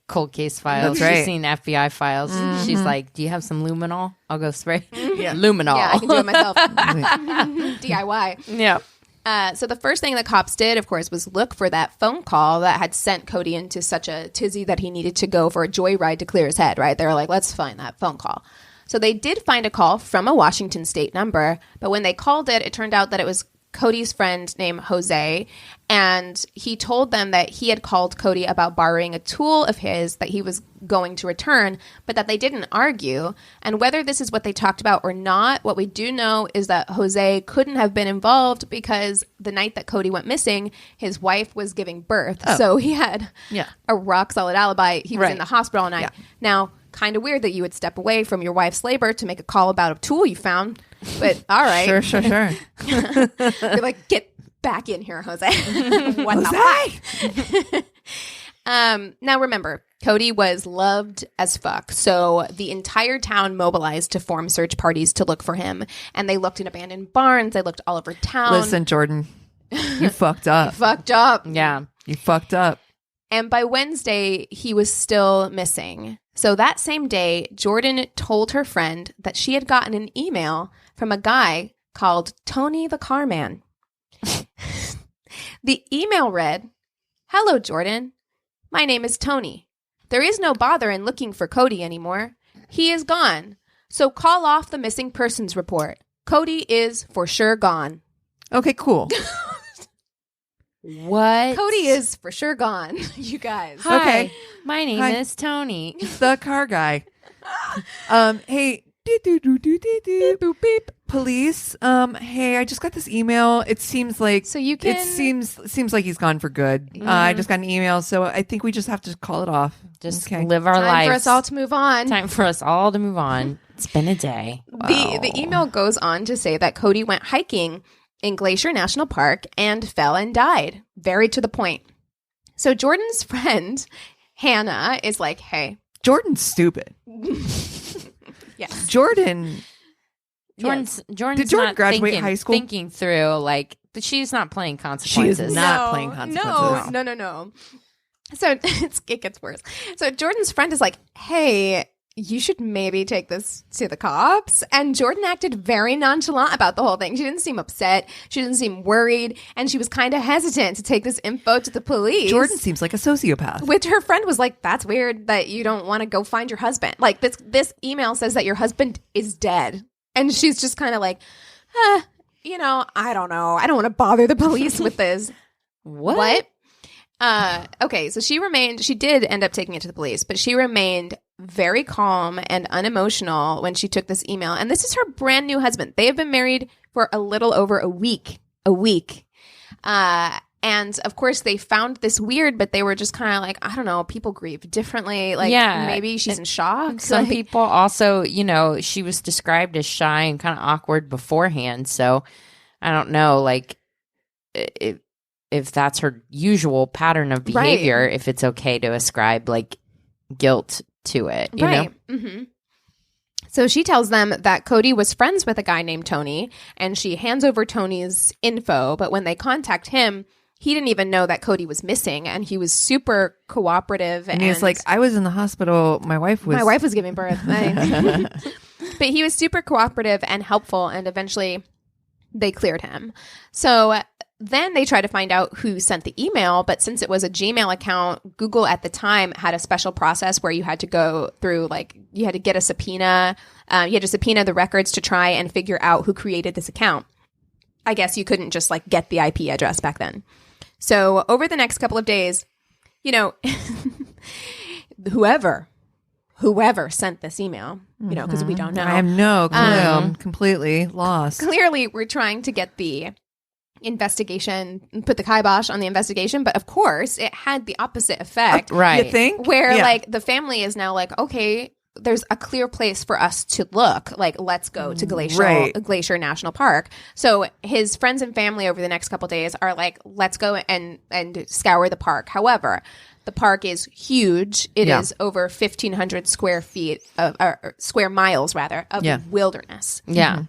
cold case files. That's right. She's seen FBI files. She's like, do you have some luminol? I'll go spray. Luminol. Yeah, I can do it myself. DIY. Yeah. So the first thing the cops did, of course, was look for that phone call that had sent Cody into such a tizzy that he needed to go for a joyride to clear his head, right? They were like, let's find that phone call. So they did find a call from a Washington state number, but when they called it, it turned out that it was Cody's friend named Jose, and he told them that he had called Cody about borrowing a tool of his that he was going to return, but that they didn't argue. And whether this is what they talked about or not, what we do know is that Jose couldn't have been involved because the night that Cody went missing, his wife was giving birth. So he had a rock solid alibi. He was in the hospital all night. Now, kind of weird that you would step away from your wife's labor to make a call about a tool you found, but all right. Sure. They're like, get back in here, Jose. What the fuck? Now remember, Cody was loved as fuck, so the entire town mobilized to form search parties to look for him, and they looked in abandoned barns, they looked all over town. Listen, Jordan, you fucked up. Fucked up. Yeah. You fucked up. And by Wednesday, he was still missing. So that same day, Jordan told her friend that she had gotten an email from a guy called Tony the Carman. The email read, "Hello, Jordan. My name is Tony. There is no bother in looking for Cody anymore. He is gone. So call off the missing persons report. Cody is for sure gone." Okay, cool. What? Cody is for sure gone, you guys. Hi, Okay. my name Hi. is Tony. The car guy. Hey, boop beep. Police. Hey, I just got this email. It seems like So you can... it seems like he's gone for good. I just got an email, so I think we just have to call it off. Just Okay. live our Time lives. for us all to move on. Time for us all to move on. It's been a day. The email goes on to say that Cody went hiking in Glacier National Park and fell and died. Very to the point. So Jordan's friend, Hannah, is like, hey. Jordan's stupid. Yes. Jordan's Did Jordan not graduate high school? Thinking through, like, she's not playing She consequences. is not playing consequences. No. So it gets worse. So Jordan's friend is like, hey, you should maybe take this to the cops. And Jordan acted very nonchalant about the whole thing. She didn't seem upset. She didn't seem worried. And she was kind of hesitant to take this info to the police. Jordan seems like a sociopath. Which her friend was like, that's weird that you don't want to go find your husband. Like, this email says that your husband is dead. And she's just kind of like, I don't know. I don't want to bother the police with this. What? Okay, so she did end up taking it to the police, but she remained very calm and unemotional when she took this email. And this is her brand new husband. They have been married for a little over a week. And of course they found this weird, but they were just kind of like, I don't know, people grieve differently. Like, maybe she's in shock. Some people also, she was described as shy and kind of awkward beforehand. So I don't know, like, if that's her usual pattern of behavior, if it's okay to ascribe like guilt to it, you know? Mm-hmm. So she tells them that Cody was friends with a guy named Tony, and she hands over Tony's info. But when they contact him, he didn't even know that Cody was missing, and he was super cooperative. And he was like, I was in the hospital. My wife was giving birth. But he was super cooperative and helpful, and eventually they cleared him. So then they tried to find out who sent the email, but since it was a Gmail account, Google at the time had a special process where you had to go through, like, you had to get a subpoena. You had to subpoena the records to try and figure out who created this account. I guess you couldn't just, like, get the IP address back then. So over the next couple of days, whoever sent this email, because we don't know. I have no clue. I'm completely lost. Clearly, we're trying to get the investigation, put the kibosh on the investigation, but of course it had the opposite effect. Right. You think? Where like the family is now like, okay, there's a clear place for us to look. Like, let's go to Glacier National Park. So his friends and family over the next couple of days are like, let's go and scour the park. However, the park is huge. It is over 1,500 square miles of wilderness. Yeah.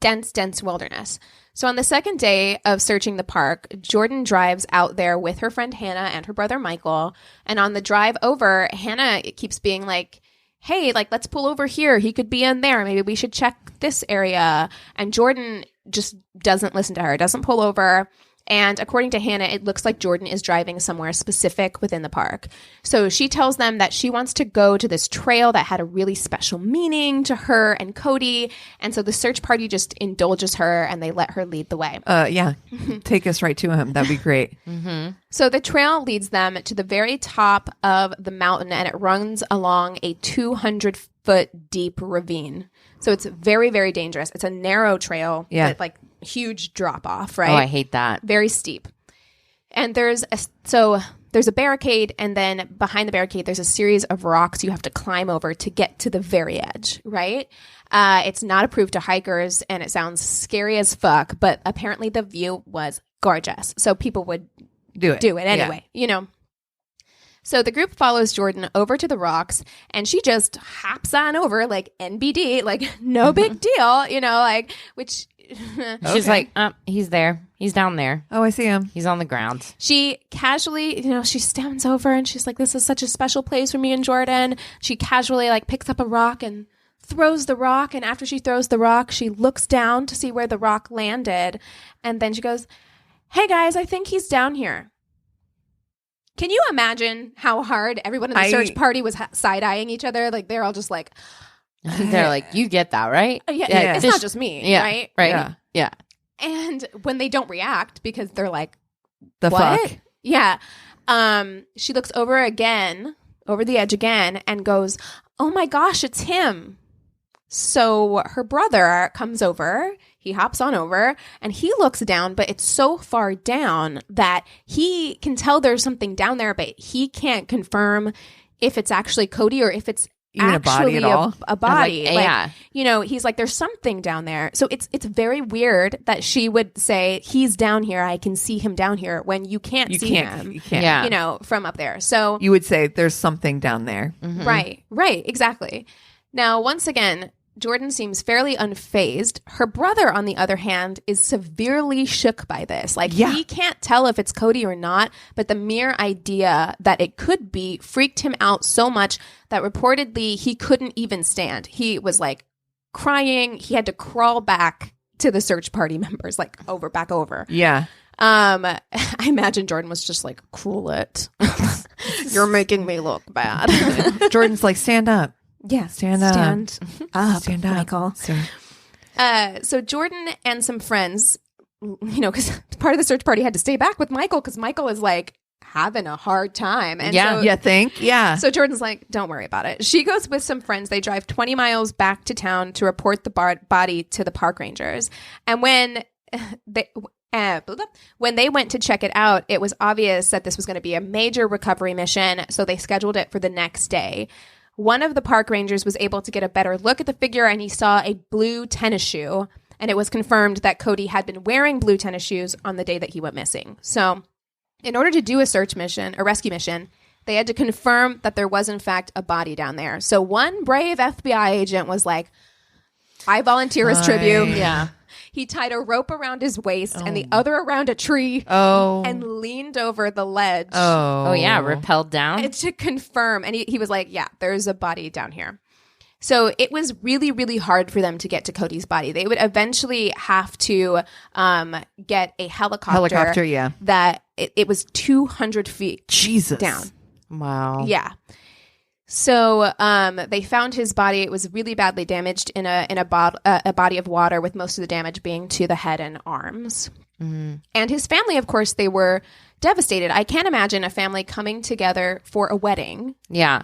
Dense wilderness. So on the second day of searching the park, Jordan drives out there with her friend Hannah and her brother Michael. And on the drive over, Hannah keeps being like, hey, like, let's pull over here. He could be in there. Maybe we should check this area. And Jordan just doesn't listen to her, doesn't pull over. And according to Hannah, it looks like Jordan is driving somewhere specific within the park. So she tells them that she wants to go to this trail that had a really special meaning to her and Cody. And so the search party just indulges her and they let her lead the way. Take us right to him. That'd be great. Mm-hmm. So the trail leads them to the very top of the mountain, and it runs along a 200-foot deep ravine. So it's very, very dangerous. It's a narrow trail, but like huge drop off, right? Oh, I hate that. Very steep. And there's a barricade, and then behind the barricade, there's a series of rocks you have to climb over to get to the very edge, right? It's not approved to hikers, and it sounds scary as fuck, but apparently the view was gorgeous. So people would do it anyway, So the group follows Jordan over to the rocks, and she just hops on over like NBD, like no big deal, which she's like, he's there. He's down there. Oh, I see him. He's on the ground. She casually, she stands over and she's like, this is such a special place for me and Jordan. She casually like picks up a rock and throws the rock. And after she throws the rock, she looks down to see where the rock landed. And then she goes, hey guys, I think he's down here. Can you imagine how hard everyone in the search party was side-eyeing each other? Like, they're all just like... They're like, you get that, right? Yeah. It's not just me, right? Right. Yeah. And when they don't react because they're like... The what? fuck? Yeah. She looks over the edge again, and goes, oh my gosh, it's him. So her brother comes over, he hops on over, and he looks down, but it's so far down that he can tell there's something down there, but he can't confirm if it's actually Cody or if it's even a body at all. A body. Like, yeah. You know, he's like, there's something down there. So it's very weird that she would say, he's down here. I can see him down here, when you can't see him. You can't. Yeah. You know, from up there. So You would say there's something down there. right, exactly. Now, once again, Jordan seems fairly unfazed. Her brother, on the other hand, is severely shook by this. Like, he can't tell if it's Cody or not, but the mere idea that it could be freaked him out so much that reportedly he couldn't even stand. He was like crying. He had to crawl back to the search party members, like back over. Yeah. I imagine Jordan was just like, cool it. You're making me look bad. Jordan's like, stand up. Yeah, Stand up. Stand up, Michael. So Jordan and some friends, you know, because part of the search party had to stay back with Michael because Michael is like having a hard time. And Yeah. so, You think? Yeah. So Jordan's like, don't worry about it. She goes with some friends. They drive 20 miles back to town to report the body to the park rangers. And when they went to check it out, it was obvious that this was going to be a major recovery mission. So they scheduled it for the next day. One of the park rangers was able to get a better look at the figure, and he saw a blue tennis shoe. And it was confirmed that Cody had been wearing blue tennis shoes on the day that he went missing. So in order to do a rescue mission, they had to confirm that there was in fact a body down there. So one brave FBI agent was like, I volunteer as tribute. Yeah. He tied a rope around his waist and the other around a tree and leaned over the ledge. Oh, yeah. Rappelled down. To confirm. And he was like, yeah, there's a body down here. So it was really, really hard for them to get to Cody's body. They would eventually have to get a helicopter. Yeah. That it was 200 feet Jesus. down. Wow. Yeah. So they found his body. It was really badly damaged in a body of water, with most of the damage being to the head and arms. And his family, of course, they were devastated. I can't imagine a family coming together for a wedding. Yeah.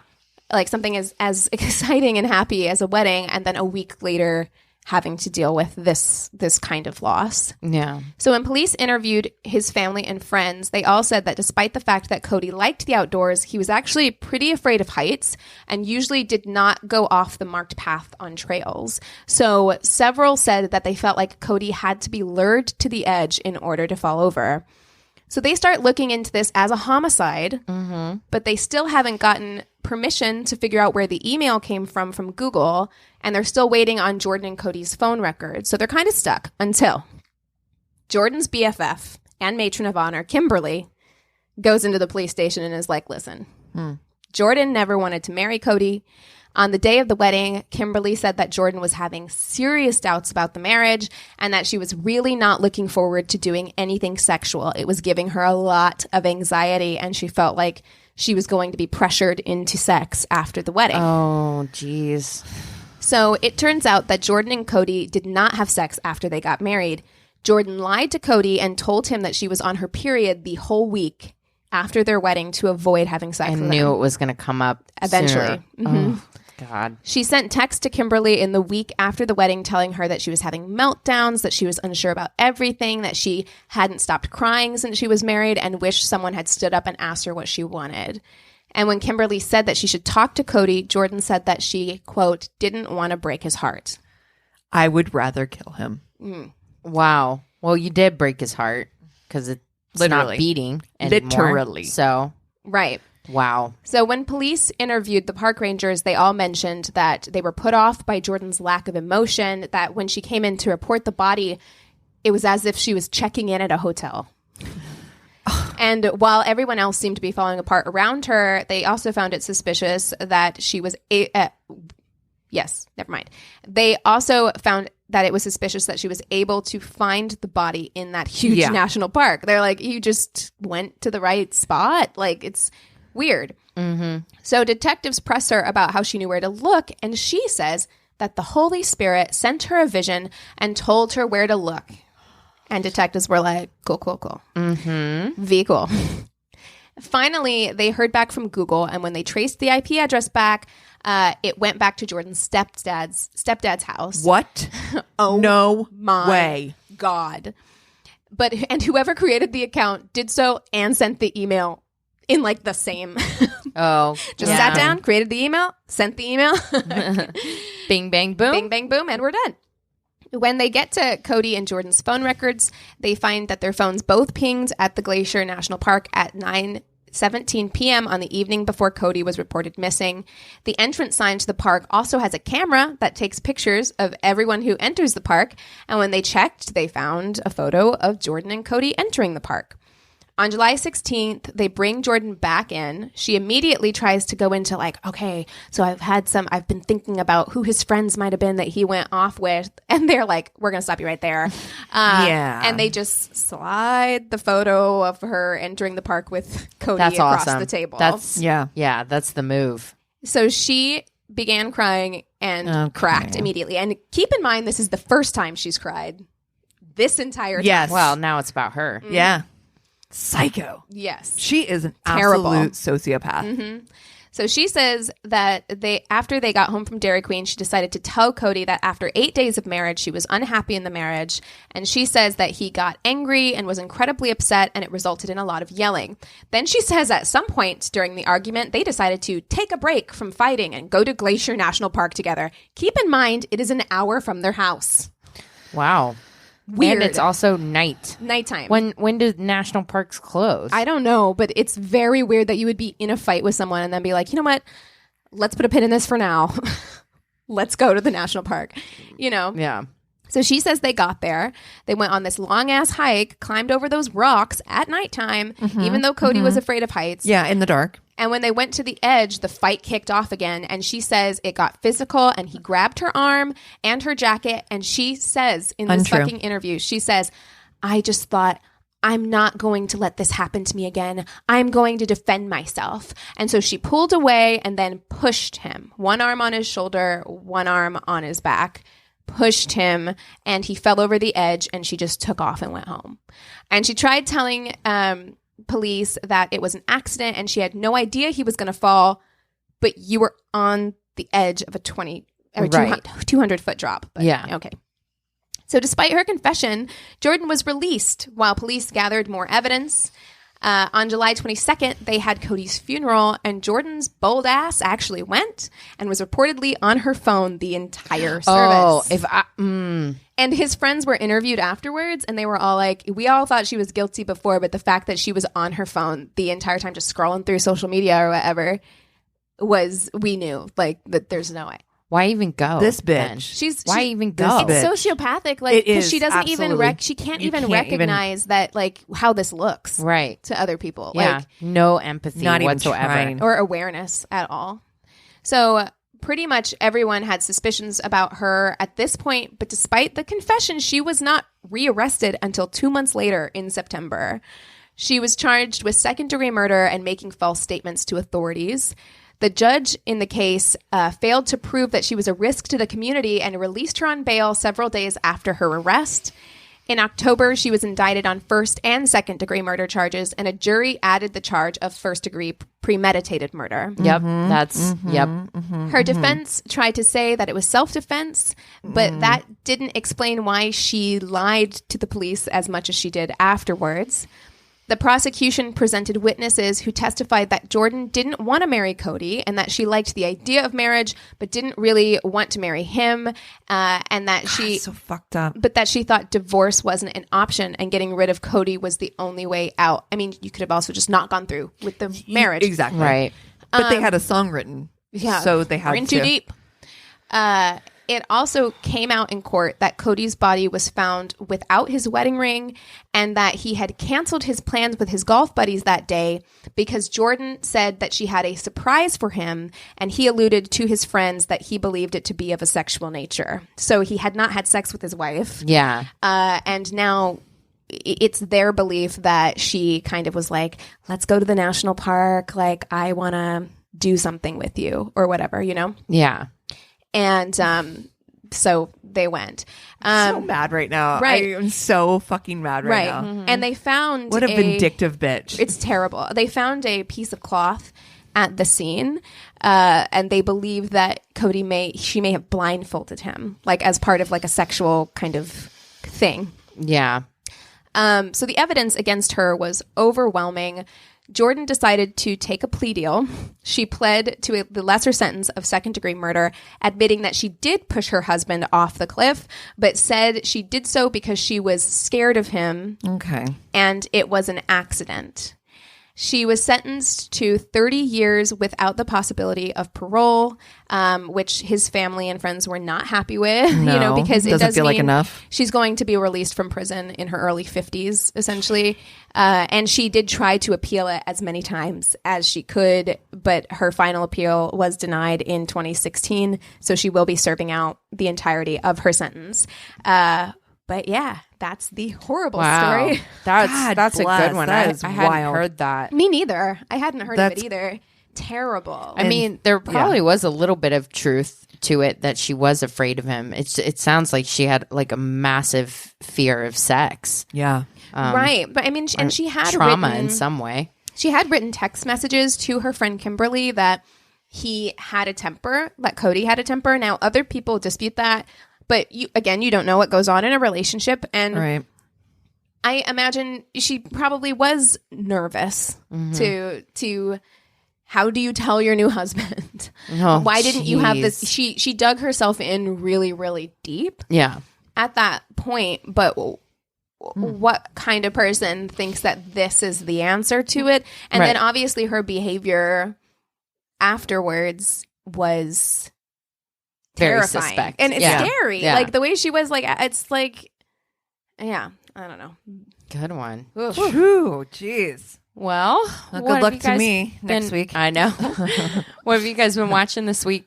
Like something as exciting and happy as a wedding, and then a week later having to deal with this kind of loss. Yeah. So when police interviewed his family and friends, they all said that despite the fact that Cody liked the outdoors, he was actually pretty afraid of heights and usually did not go off the marked path on trails. So several said that they felt like Cody had to be lured to the edge in order to fall over. So they start looking into this as a homicide, but they still haven't gotten permission to figure out where the email came from Google, and they're still waiting on Jordan and Cody's phone records. So they're kind of stuck until Jordan's BFF and matron of honor, Kimberly, goes into the police station and is like, listen, Jordan never wanted to marry Cody. On the day of the wedding, Kimberly said that Jordan was having serious doubts about the marriage and that she was really not looking forward to doing anything sexual. It was giving her a lot of anxiety, and she felt like she was going to be pressured into sex after the wedding. Oh, geez. So it turns out that Jordan and Cody did not have sex after they got married. Jordan lied to Cody and told him that she was on her period the whole week after their wedding to avoid having sex with him. I knew it was going to come up eventually. Oh, God. She sent text to Kimberly in the week after the wedding telling her that she was having meltdowns, that she was unsure about everything, that she hadn't stopped crying since she was married, and wished someone had stood up and asked her what she wanted. And when Kimberly said that she should talk to Cody, Jordan said that she, quote, didn't want to break his heart. I would rather kill him. Wow. Well, you did break his heart because it's Literally. not beating anymore. Literally. So, Right. wow. So when police interviewed the park rangers, they all mentioned that they were put off by Jordan's lack of emotion, that when she came in to report the body, it was as if she was checking in at a hotel. And while everyone else seemed to be falling apart around her, they also found it suspicious that she was They also found that it was suspicious that she was able to find the body in that huge national park. They're like, you just went to the right spot? Like, it's weird. So detectives press her about how she knew where to look, and she says that the Holy Spirit sent her a vision and told her where to look. And detectives were like, cool. V cool. Finally, they heard back from Google, and when they traced the IP address back, it went back to Jordan's stepdad's house. What? Oh, no my way. God. And whoever created the account did so and sent the email in like the same. Just Sat down, created the email, sent the email. Bing, bang, boom. Bing, bang, boom, and we're done. When they get to Cody and Jordan's phone records, they find that their phones both pinged at the Glacier National Park at 9:17 p.m. on the evening before Cody was reported missing. The entrance sign to the park also has a camera that takes pictures of everyone who enters the park, and when they checked, they found a photo of Jordan and Cody entering the park. On July 16th, they bring Jordan back in. She immediately tries to go into like, okay, so I've been thinking about who his friends might have been that he went off with. And they're like, we're going to stop you right there. And they just slide the photo of her entering the park with Cody across the table. That's the move. So she began crying and cracked immediately. And keep in mind, this is the first time she's cried this entire time. Yes. Well, now it's about her. Yeah. Psycho. Yes. She is an Terrible. absolute sociopath. Mm-hmm. So she says that after they got home from Dairy Queen, she decided to tell Cody that after 8 days of marriage, she was unhappy in the marriage. And she says that he got angry and was incredibly upset, and it resulted in a lot of yelling. Then she says at some point during the argument, they decided to take a break from fighting and go to Glacier National Park together. Keep in mind, it is an hour from their house. Wow. Weird. And it's also nighttime. When do national parks close? I don't know, but it's very weird that you would be in a fight with someone and then be like, you know what? Let's put a pin in this for now. Let's go to the national park. You know? Yeah. So she says they got there. They went on this long-ass hike, climbed over those rocks at nighttime, even though Cody was afraid of heights. Yeah, in the dark. And when they went to the edge, the fight kicked off again. And she says it got physical, and he grabbed her arm and her jacket. And she says in this fucking interview, she says, I just thought, I'm not going to let this happen to me again. I'm going to defend myself. And so she pulled away and then pushed him. One arm on his shoulder, one arm on his back. Pushed him, and he fell over the edge, and she just took off and went home. And she tried telling police that it was an accident and she had no idea he was going to fall, but you were on the edge of a 200-foot drop. But, yeah. Okay. So despite her confession, Jordan was released while police gathered more evidence. On July 22nd, they had Cody's funeral, and Jordan's bold ass actually went and was reportedly on her phone the entire service. And his friends were interviewed afterwards, and they were all like, we all thought she was guilty before, but the fact that she was on her phone the entire time just scrolling through social media or whatever we knew, like, that there's no way. Why even go? This bitch. Why even go? It's sociopathic, like, because she doesn't absolutely. she can't even recognize that, like, how this looks to other people. Yeah, like, no empathy not whatsoever, or awareness at all. So pretty much everyone had suspicions about her at this point, but despite the confession, she was not rearrested until 2 months later in September. She was charged with second-degree murder and making false statements to authorities. The judge in the case failed to prove that she was a risk to the community and released her on bail several days after her arrest. In October, she was indicted on first and second-degree murder charges, and a jury added the charge of first-degree premeditated murder. Yep, Her defense tried to say that it was self-defense, but that didn't explain why she lied to the police as much as she did afterwards. The prosecution presented witnesses who testified that Jordan didn't want to marry Cody and that she liked the idea of marriage but didn't really want to marry him, and that so fucked up. But that she thought divorce wasn't an option and getting rid of Cody was the only way out. I mean, you could have also just not gone through with the marriage. Exactly. Right. But they had a song written. Yeah. So they had in too deep. It also came out in court that Cody's body was found without his wedding ring and that he had canceled his plans with his golf buddies that day because Jordan said that she had a surprise for him, and he alluded to his friends that he believed it to be of a sexual nature. So he had not had sex with his wife. Yeah. And now it's their belief that she kind of was like, let's go to the national park. Like, I want to do something with you or whatever, you know? Yeah. And so they went. So mad right now. Right. I am so fucking mad right now. Mm-hmm. And they found What a vindictive bitch. It's terrible. They found a piece of cloth at the scene, and they believe that Cody may have blindfolded him, like as part of like a sexual kind of thing. Yeah. So the evidence against her was overwhelming. Jordan decided to take a plea deal. She pled to the lesser sentence of second-degree murder, admitting that she did push her husband off the cliff, but said she did so because she was scared of him. Okay. And it was an accident. She was sentenced to 30 years without the possibility of parole, which his family and friends were not happy with, No, because it doesn't does feel like mean enough. she's going to be released from prison in her early 50s, essentially. And she did try to appeal it as many times as she could, but her final appeal was denied in 2016. So she will be serving out the entirety of her sentence. But yeah, that's the horrible story. That's a bless. good one. That is I hadn't wild. heard that. Me neither. I hadn't heard of That's- it either. Terrible. I mean, there probably was a little bit of truth to it that she was afraid of him. It sounds like she had like a massive fear of sex. Yeah. Right. But I mean, and she had trauma written, in some way. She had written text messages to her friend Kimberly that he had a temper, that Cody had a temper. Now, other people dispute that. But you don't know what goes on in a relationship. And Right. I imagine she probably was nervous to how do you tell your new husband? Oh, Why didn't you have this? jeez. She dug herself in really, really deep Yeah. at that point. But what kind of person thinks that this is the answer to it? And then Right. obviously her behavior afterwards was Very terrifying. suspect. And it's Yeah. scary. Yeah. Like the way she was, like, it's like, yeah, I don't know. Good one. Whew, jeez. Well, Well, what good have luck you to guys me next been- week. I know. What have you guys been watching this week?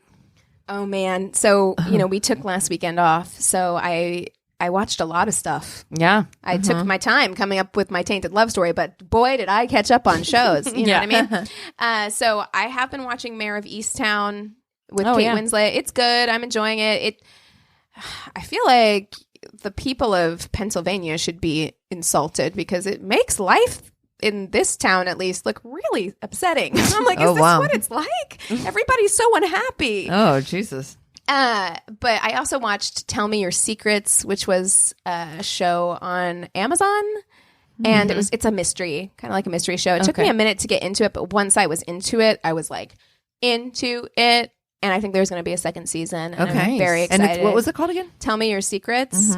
Oh man. So, we took last weekend off. So I watched a lot of stuff. Yeah. I took my time coming up with my Tainted Love story, but boy, did I catch up on shows. You know what I mean? So I have been watching Mayor of Easttown with Kate Winslet. It's good. I'm enjoying it. I feel like the people of Pennsylvania should be insulted because it makes life in this town, at least, look really upsetting. I'm like, is this what it's like? Everybody's so unhappy. Oh, Jesus. But I also watched Tell Me Your Secrets, which was a show on Amazon. And it's a mystery, kind of like a mystery show. It took me a minute to get into it, but once I was into it, I was like into it. And I think there's going to be a second season. And I'm very excited. And what was it called again? Tell Me Your Secrets.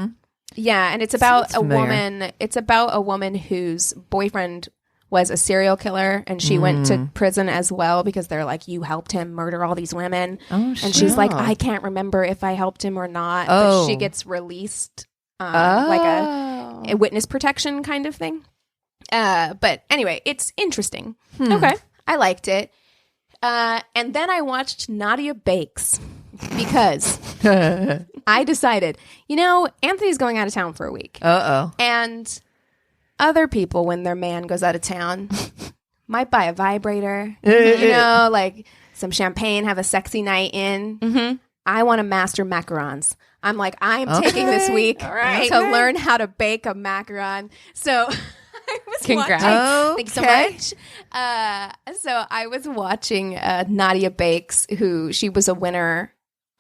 Yeah, and it's about Sounds familiar. woman. It's about a woman whose boyfriend was a serial killer, and she went to prison as well because they're like, you helped him murder all these women. And she's like, I can't remember if I helped him or not. But she gets released, like a witness protection kind of thing. But anyway, it's interesting. Okay, I liked it. And then I watched Nadia Bakes because I decided, Anthony's going out of town for a week. And other people, when their man goes out of town, might buy a vibrator, like some champagne, have a sexy night in. I want to master macarons. I'm like, I'm taking this week to learn how to bake a macaron. So I was Congrats. watching. Thanks so much. So I was watching Nadia Bakes, who she was a winner.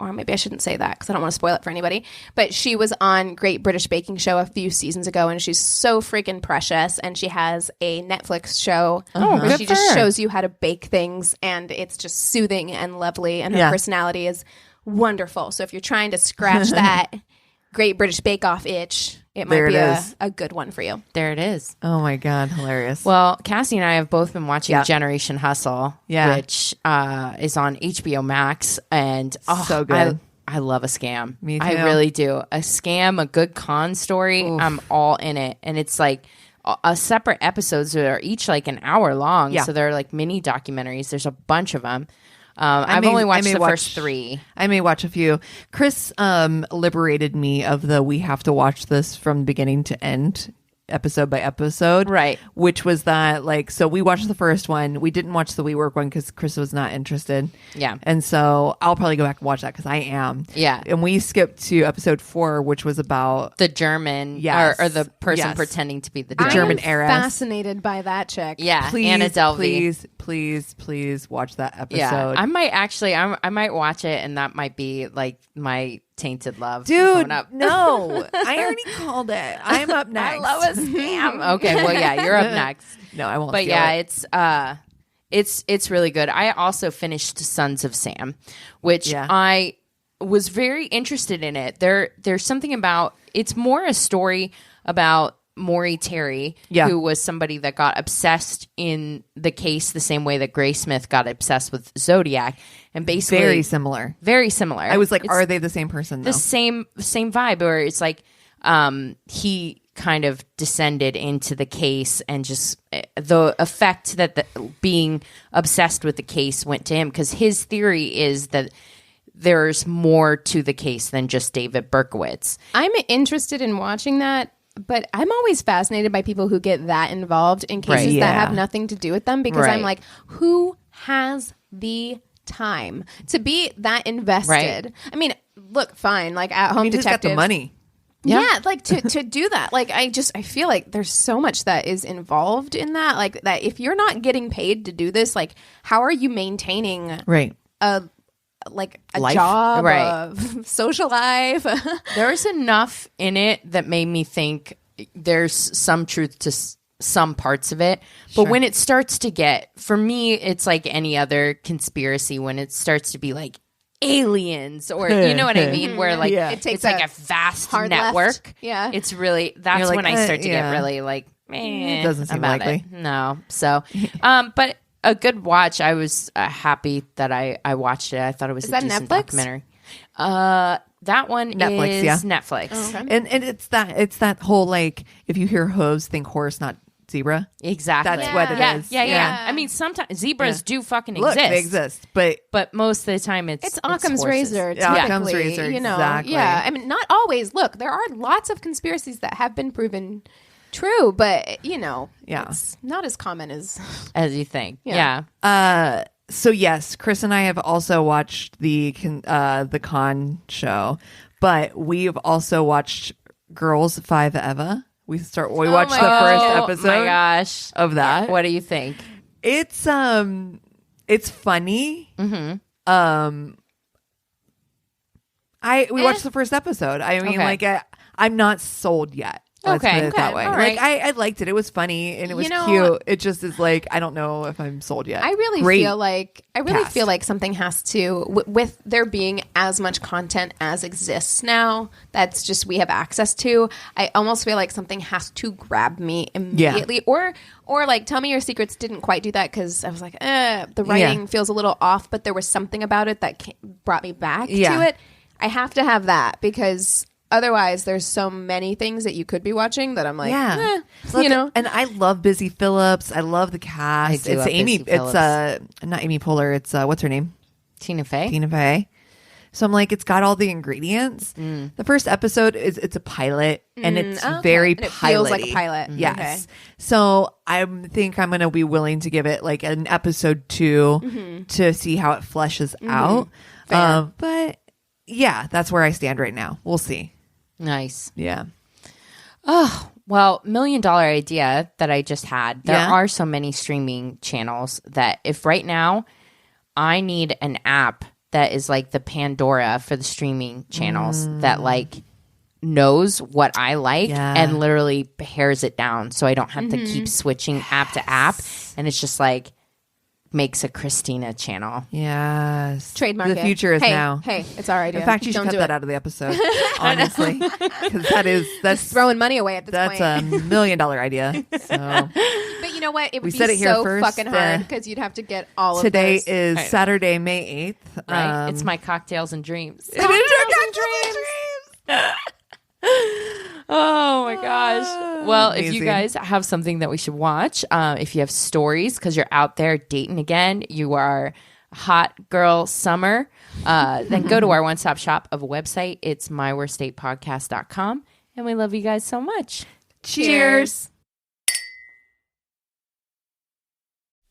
Or maybe I shouldn't say that because I don't want to spoil it for anybody. But she was on Great British Baking Show a few seasons ago, and she's so freaking precious. And she has a Netflix show where she just shows you how to bake things, and it's just soothing and lovely. And her personality is wonderful. So if you're trying to scratch that Great British Bake Off itch, it might be a good one for you. There it is. Oh my God, hilarious. Well, Cassie and I have both been watching Generation Hustle, which is on HBO Max, and so good. I love a scam. Me too. I really do. A scam, a good con story. I'm all in it, and it's like a separate episodes that are each like an hour long. Yeah. So they're like mini documentaries. There's a bunch of them. I've only watched the first 3. I may watch a few. Chris liberated me of the we have to watch this from beginning to end, episode by episode. Right. Which was that, like, so we watched the first one. We didn't watch the WeWork one because Chris was not interested. Yeah. And so I'll probably go back and watch that because I am. Yeah. And we skipped to episode 4, which was about The German, Yes. or the person Yes. pretending to be the The German. German I am heiress. fascinated by that chick. Yeah, please, Anna Delvey. please watch that episode. Yeah, I might actually, I might watch it, and that might be like my Tainted Love. Dude, coming up. no. I already called it. I'm up next. I love a scam. Okay, well, yeah, you're up next. No, I won't. But steal yeah, it. it's really good. I also finished Sons of Sam, which Yeah. I was very interested in it. There's something about it's more a story about Maury Terry, who was somebody that got obsessed in the case the same way that Graysmith got obsessed with Zodiac, and basically Very similar. Very similar. I was like, It's are they the same person? Though? the same vibe, where it's like he kind of descended into the case, and just the effect that the being obsessed with the case went to him, because his theory is that there's more to the case than just David Berkowitz. I'm interested in watching that, but I'm always fascinated by people who get that involved in cases Right. that Yeah. have nothing to do with them, because I'm like, who has the time to be that invested? Right. I mean, look, fine, like at Home Who's got Detective. the money? Yeah, like to do that. Like I feel like there's so much that is involved in that. Like that if you're not getting paid to do this, like how are you maintaining Right. a Life. job, Right. a social life? There's enough in it that made me think there's some truth to some parts of it. But when it starts to get, for me, it's like any other conspiracy, when it starts to be like aliens, or you know what I mean, where like Yeah. It takes it's like a a vast hard network. left. Yeah. It's really, that's You're like, when I start to yeah. get really like, Doesn't seem about likely. it. No. So, but a good watch. I was happy that I watched it. I thought it was Is a that decent Netflix? documentary. That one Netflix, is yeah. Netflix. Oh, okay. And it's that whole like, if you hear hooves, think horse, not zebra. Exactly. That's what it yeah, is. Yeah. I mean, sometimes zebras do fucking Look, exist. they exist, but Most of the time it's Occam's horses. razor. Yeah, Typically, Occam's razor, you know. exactly. Yeah, I mean, not always. Look, there are lots of conspiracies that have been proven true, but you know, Yeah. it's not as common as. As you think. Yeah. Yeah. So yes, Chris and I have also watched the Con show, but we've also watched Girls 5 Eva. We watched the first Oh episode my gosh. of that. What do you think? It's funny. Mm-hmm. We watched the first episode. I mean, Okay. I'm not sold yet. Let's Okay, put it that okay, way. all Like right. I liked it. It was funny and it was You know, cute. It just is like I don't know if I'm sold yet. I really Great feel like cast. something has to with there being as much content as exists now. That's just we have access to. I almost feel like something has to grab me immediately, or like Tell Me Your Secrets didn't quite do that because I was like, the writing feels a little off, but there was something about it that brought me back to it. I have to have that because. Otherwise, there's so many things that you could be watching that I'm like, you know. And I love Busy Phillips. I love the cast. I do It's love Amy. Busy Phillips. It's not Amy Poehler. It's what's her name? Tina Fey? Tina Fey. So I'm like, it's got all the ingredients. The first episode it's a pilot, and it's very And it feels like a pilot-y. pilot. Yes. Okay. So I think I'm going to be willing to give it like an episode 2 to see how it fleshes out. But yeah, that's where I stand right now. We'll see. Nice. Yeah. Oh, well, $1 million idea that I just had. There Yeah. are so many streaming channels that if right now I need an app that is like the Pandora for the streaming channels that like knows what I like Yeah. and literally pares it down so I don't have to keep switching app to app. And it's just like makes a Christina channel. Yes. Trademark The it. future is Hey, now. Hey, it's our idea. In fact, you should Don't cut do that it. out of the episode, honestly, because that's Throwing money away at this that's point. a $1 million idea. So But you know what? It would We be said it here so first, fucking hard because you'd have to get all today of those. is Right. Saturday, May 8th. Right? It's my cocktails and dreams. It is your dreams. Oh my gosh. Well, if you Amazing. guys have something that we should watch, if you have stories because you're out there dating again, you are hot girl summer, then go to our one-stop shop of a website. It's myworstdatepodcast.com. And we love you guys so much. Cheers.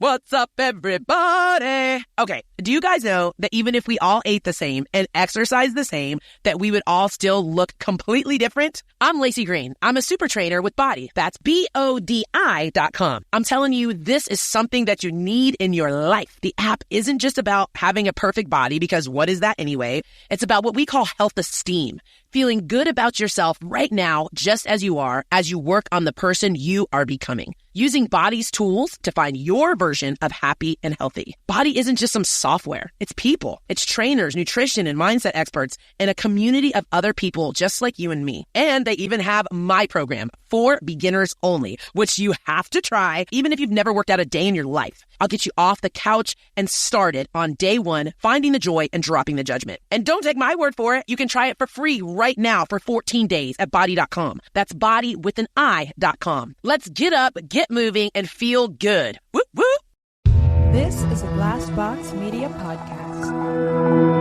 What's up, everybody? Okay, do you guys know that even if we all ate the same and exercised the same, that we would all still look completely different? I'm Lacey Green. I'm a super trainer with Body. That's BODI.com. I'm telling you, this is something that you need in your life. The app isn't just about having a perfect body, because what is that anyway? It's about what we call health esteem. Feeling good about yourself right now, just as you are, as you work on the person you are becoming. Using Body's tools to find your version of happy and healthy. Body isn't just some software. It's people. It's trainers, nutrition, and mindset experts, and a community of other people just like you and me. And they even have my program for beginners only, which you have to try even if you've never worked out a day in your life. I'll get you off the couch and started on day one, finding the joy and dropping the judgment. And don't take my word for it. You can try it for free right now for 14 days at Body.com. That's Body with an I.com. Let's get up, get moving, and feel good. Whoop, whoop. This is a Glass Box Media Podcast.